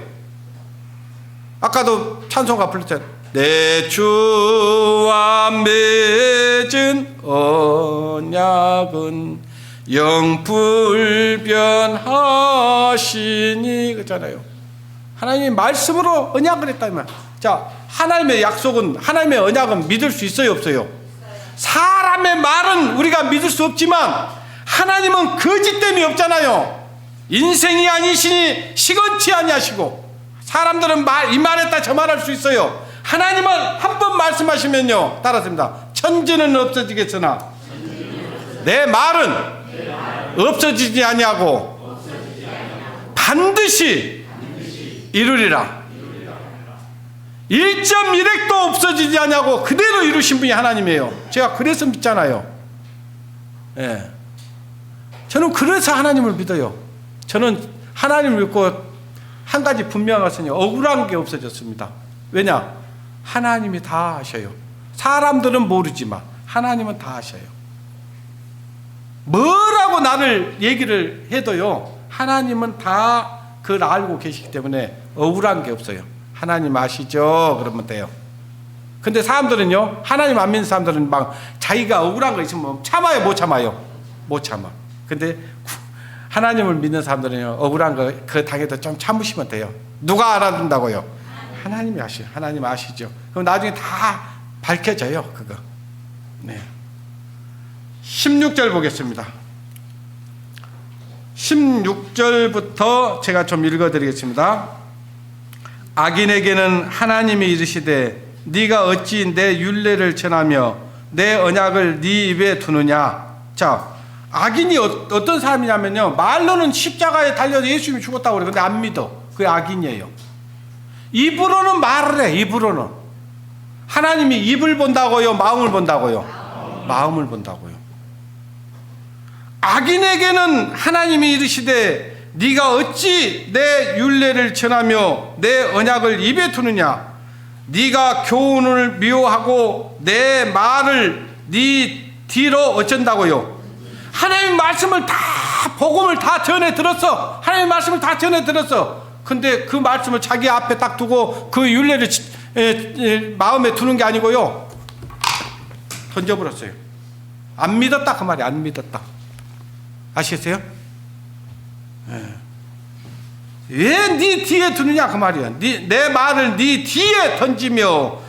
아까도 찬송가 불렀잖아요. 내 주와 맺은 언약은 영불변하시니 그렇잖아요. 하나님이 말씀으로 언약을 했다면, 자, 하나님의 약속은, 하나님의 언약은 믿을 수 있어요, 없어요? 사람의 말은 우리가 믿을 수 없지만 하나님은 거짓됨이 없잖아요. 인생이 아니시니 시건치 아니하시고, 사람들은 이 말했다 저 말할 수 있어요. 하나님은 한 번 말씀하시면요, 따라합니다. 천지는 없어지겠으나 내 말은 없어지지 아니하고 반드시 이루리라. 1.1핵도 없어지지 아니하고 그대로 이루신 분이 하나님이에요. 제가 그래서 믿잖아요. 예. 저는 그래서 하나님을 믿어요. 저는 하나님을 믿고 한 가지 분명한 것은 억울한 게 없어졌습니다. 왜냐? 하나님이 다 아셔요. 사람들은 모르지만 하나님은 다 아셔요. 뭐라고 나를 얘기를 해도요, 하나님은 다 그걸 알고 계시기 때문에 억울한 게 없어요. 하나님 아시죠? 그러면 돼요. 근데 사람들은요, 하나님 안 믿는 사람들은 막 자기가 억울한 거 있으면 참아요, 못 참아요? 못 참아. 근데 하나님을 믿는 사람들은요, 억울한 거 그 당해도 좀 참으시면 돼요. 누가 알아준다고요? 하나님이 아시죠. 하나님 아시죠. 그럼 나중에 다 밝혀져요, 그거. 네. 16절 보겠습니다. 16절부터 제가 좀 읽어드리겠습니다. 악인에게는 하나님이 이르시되 네가 어찌 내 율례를 전하며 내 언약을 네 입에 두느냐. 자, 악인이 어떤 사람이냐면요, 말로는 십자가에 달려서 예수님이 죽었다고 그래. 근데 안 믿어. 그게 악인이에요. 입으로는 말을 해. 입으로는. 하나님이 입을 본다고요, 마음을 본다고요? 마음을 본다고요. 악인에게는 하나님이 이르시되 네가 어찌 내 율례를 전하며 내 언약을 입에 두느냐. 네가 교훈을 미워하고 내 말을 네 뒤로 어쩐다고요. 하나님 말씀을 다, 복음을 다 전해 들었어. 하나님 말씀을 다 전해 들었어. 근데 그 말씀을 자기 앞에 딱 두고 그 율례를 마음에 두는 게 아니고요, 던져버렸어요. 안 믿었다 그 말이. 안 믿었다. 아시겠어요? 왜 네 뒤에 두느냐 그 말이야. 내 말을 네 뒤에 던지며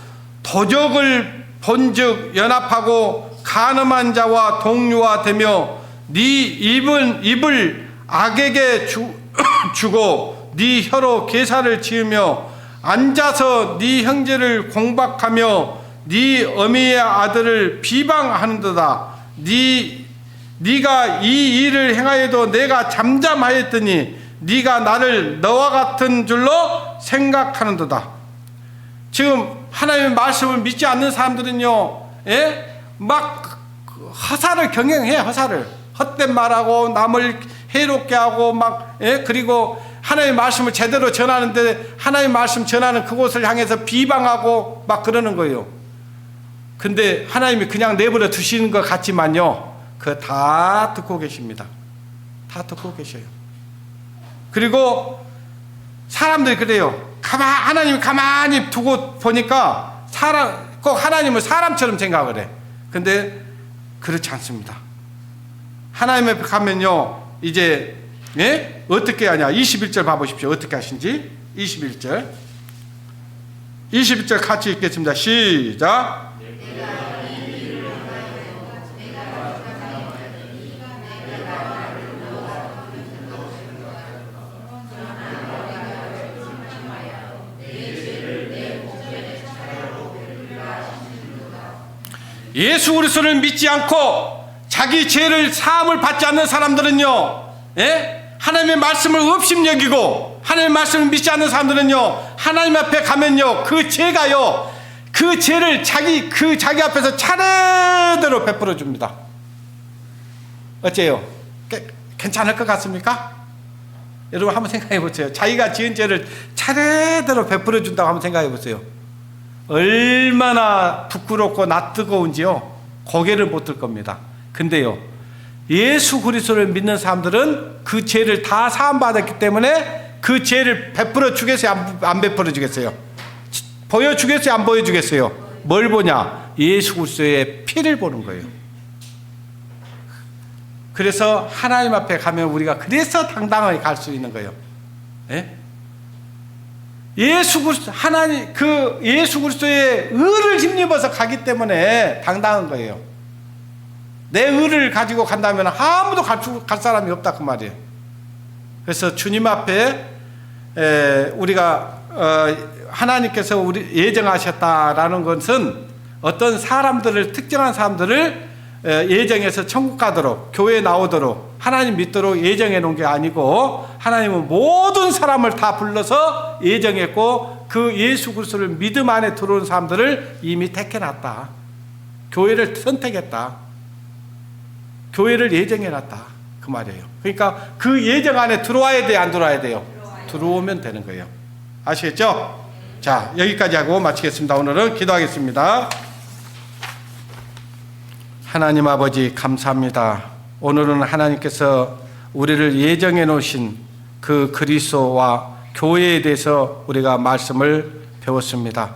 도적을 본즉 연합하고 간음한 자와 동료화되며 네 입을 악에게 주고 네 혀로 계사를 지으며 앉아서 네 형제를 공박하며 네 어미의 아들을 비방하는도다. 네 네가 이 일을 행하여도 내가 잠잠하였더니 네가 나를 너와 같은 줄로 생각하는도다. 지금 하나님의 말씀을 믿지 않는 사람들은요, 막 허사를 경영해. 허사를 헛된 말하고 남을 해롭게 하고 막, 그리고 하나님의 말씀을 제대로 전하는데 하나님의 말씀 전하는 그곳을 향해서 비방하고 막 그러는 거예요. 근데 하나님이 그냥 내버려 두시는 것 같지만요, 그거 다 듣고 계십니다. 다 듣고 계셔요. 그리고 사람들이 그래요. 하나님 가만히 두고 보니까 꼭 하나님을 사람처럼 생각을 해. 근데 그렇지 않습니다. 하나님 앞에 가면요, 이제 어떻게 하냐. 21절 봐보십시오. 어떻게 하신지. 21절 같이 읽겠습니다. 시작. 예수 그리스도를 믿지 않고 자기 죄를 사함을 받지 않는 사람들은요, 하나님의 말씀을 업심여기고 하나님의 말씀을 믿지 않는 사람들은요, 하나님 앞에 가면요, 그 죄가요, 그 죄를 자기 앞에서 차례대로 베풀어 줍니다. 어째요? 괜찮을 것 같습니까? 여러분 한번 생각해 보세요. 자기가 지은 죄를 차례대로 베풀어 준다고 한번 생각해 보세요. 얼마나 부끄럽고 낯뜨거운지요, 고개를 못 들 겁니다. 근데요, 예수 그리스도를 믿는 사람들은 그 죄를 다 사함받았기 때문에 그 죄를 베풀어 주겠어요? 안 베풀어 주겠어요? 보여주겠어요? 안 보여주겠어요? 뭘 보냐? 예수 그리스도의 피를 보는 거예요. 그래서 하나님 앞에 가면 우리가 그래서 당당하게 갈 수 있는 거예요. 예수 그리스도의 의를 힘입어서 가기 때문에 당당한 거예요. 내 의를 가지고 간다면 아무도 갈 사람이 없다, 그 말이에요. 그래서 주님 앞에 우리가 하나님께서 우리 예정하셨다라는 것은 어떤 사람들을, 특정한 사람들을 예정해서 천국 가도록, 교회에 나오도록, 하나님 믿도록 예정해 놓은 게 아니고, 하나님은 모든 사람을 다 불러서 예정했고, 그 예수 그리스도를 믿음 안에 들어온 사람들을 이미 택해놨다. 교회를 선택했다. 교회를 예정해놨다, 그 말이에요. 그러니까 그 예정 안에 들어와야 돼요, 안 들어와야 돼요? 들어오면 되는 거예요. 아시겠죠? 자, 여기까지 하고 마치겠습니다. 오늘은 기도하겠습니다. 하나님 아버지, 감사합니다. 오늘은 하나님께서 우리를 예정해 놓으신 그 그리스도와 교회에 대해서 우리가 말씀을 배웠습니다.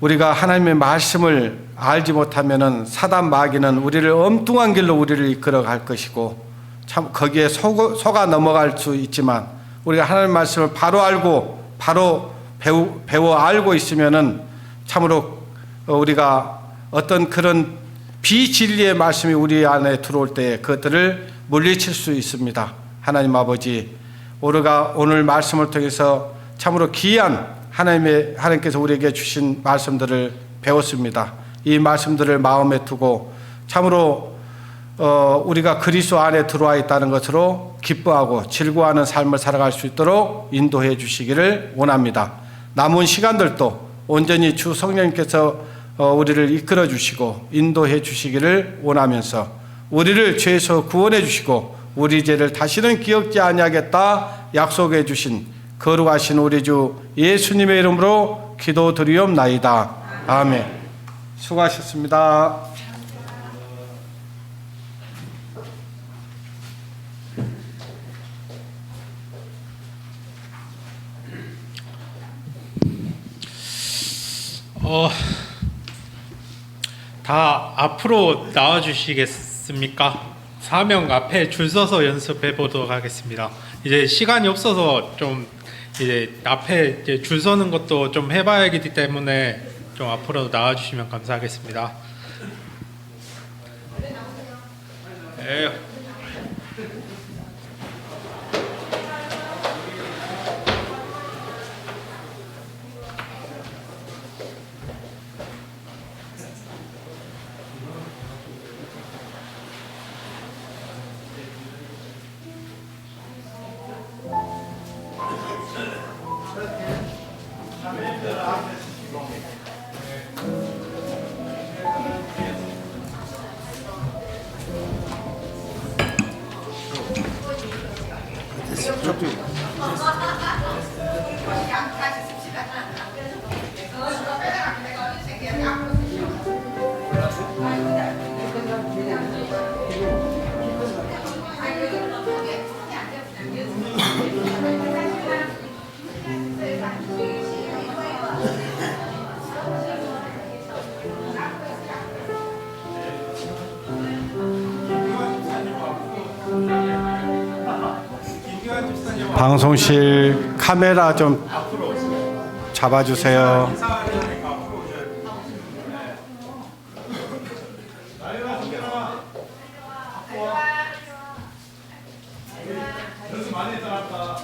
우리가 하나님의 말씀을 알지 못하면은 사단 마귀는 우리를 엉뚱한 길로 우리를 이끌어 갈 것이고, 참 거기에 속아 넘어갈 수 있지만, 우리가 하나님의 말씀을 바로 알고 바로 배워 알고 있으면은 참으로 우리가 어떤 그런 비진리의 말씀이 우리 안에 들어올 때 그것들을 물리칠 수 있습니다. 하나님 아버지, 우리가 오늘 말씀을 통해서 참으로 귀한 하나님께서 우리에게 주신 말씀들을 배웠습니다. 이 말씀들을 마음에 두고 참으로 우리가 그리스도 안에 들어와 있다는 것으로 기뻐하고 즐거워하는 삶을 살아갈 수 있도록 인도해 주시기를 원합니다. 남은 시간들도 온전히 주 성령님께서 우리를 이끌어 주시고 인도해 주시기를 원하면서, 우리를 죄에서 구원해 주시고 우리 죄를 다시는 기억지 아니하겠다 약속해 주신 거룩하신 우리 주 예수님의 이름으로 기도드리옵나이다. 아멘. 수고하셨습니다. 다 앞으로 나와 주시겠습니까? 4명 앞에 줄 서서 연습해 보도록 하겠습니다. 이제 시간이 없어서 좀 이제 앞에 이제 줄 서는 것도 좀 해봐야 하기 때문에 좀 앞으로 나와 주시면 감사하겠습니다. 네. 방송실 카메라 좀 잡아주세요. 연습 많이 했다.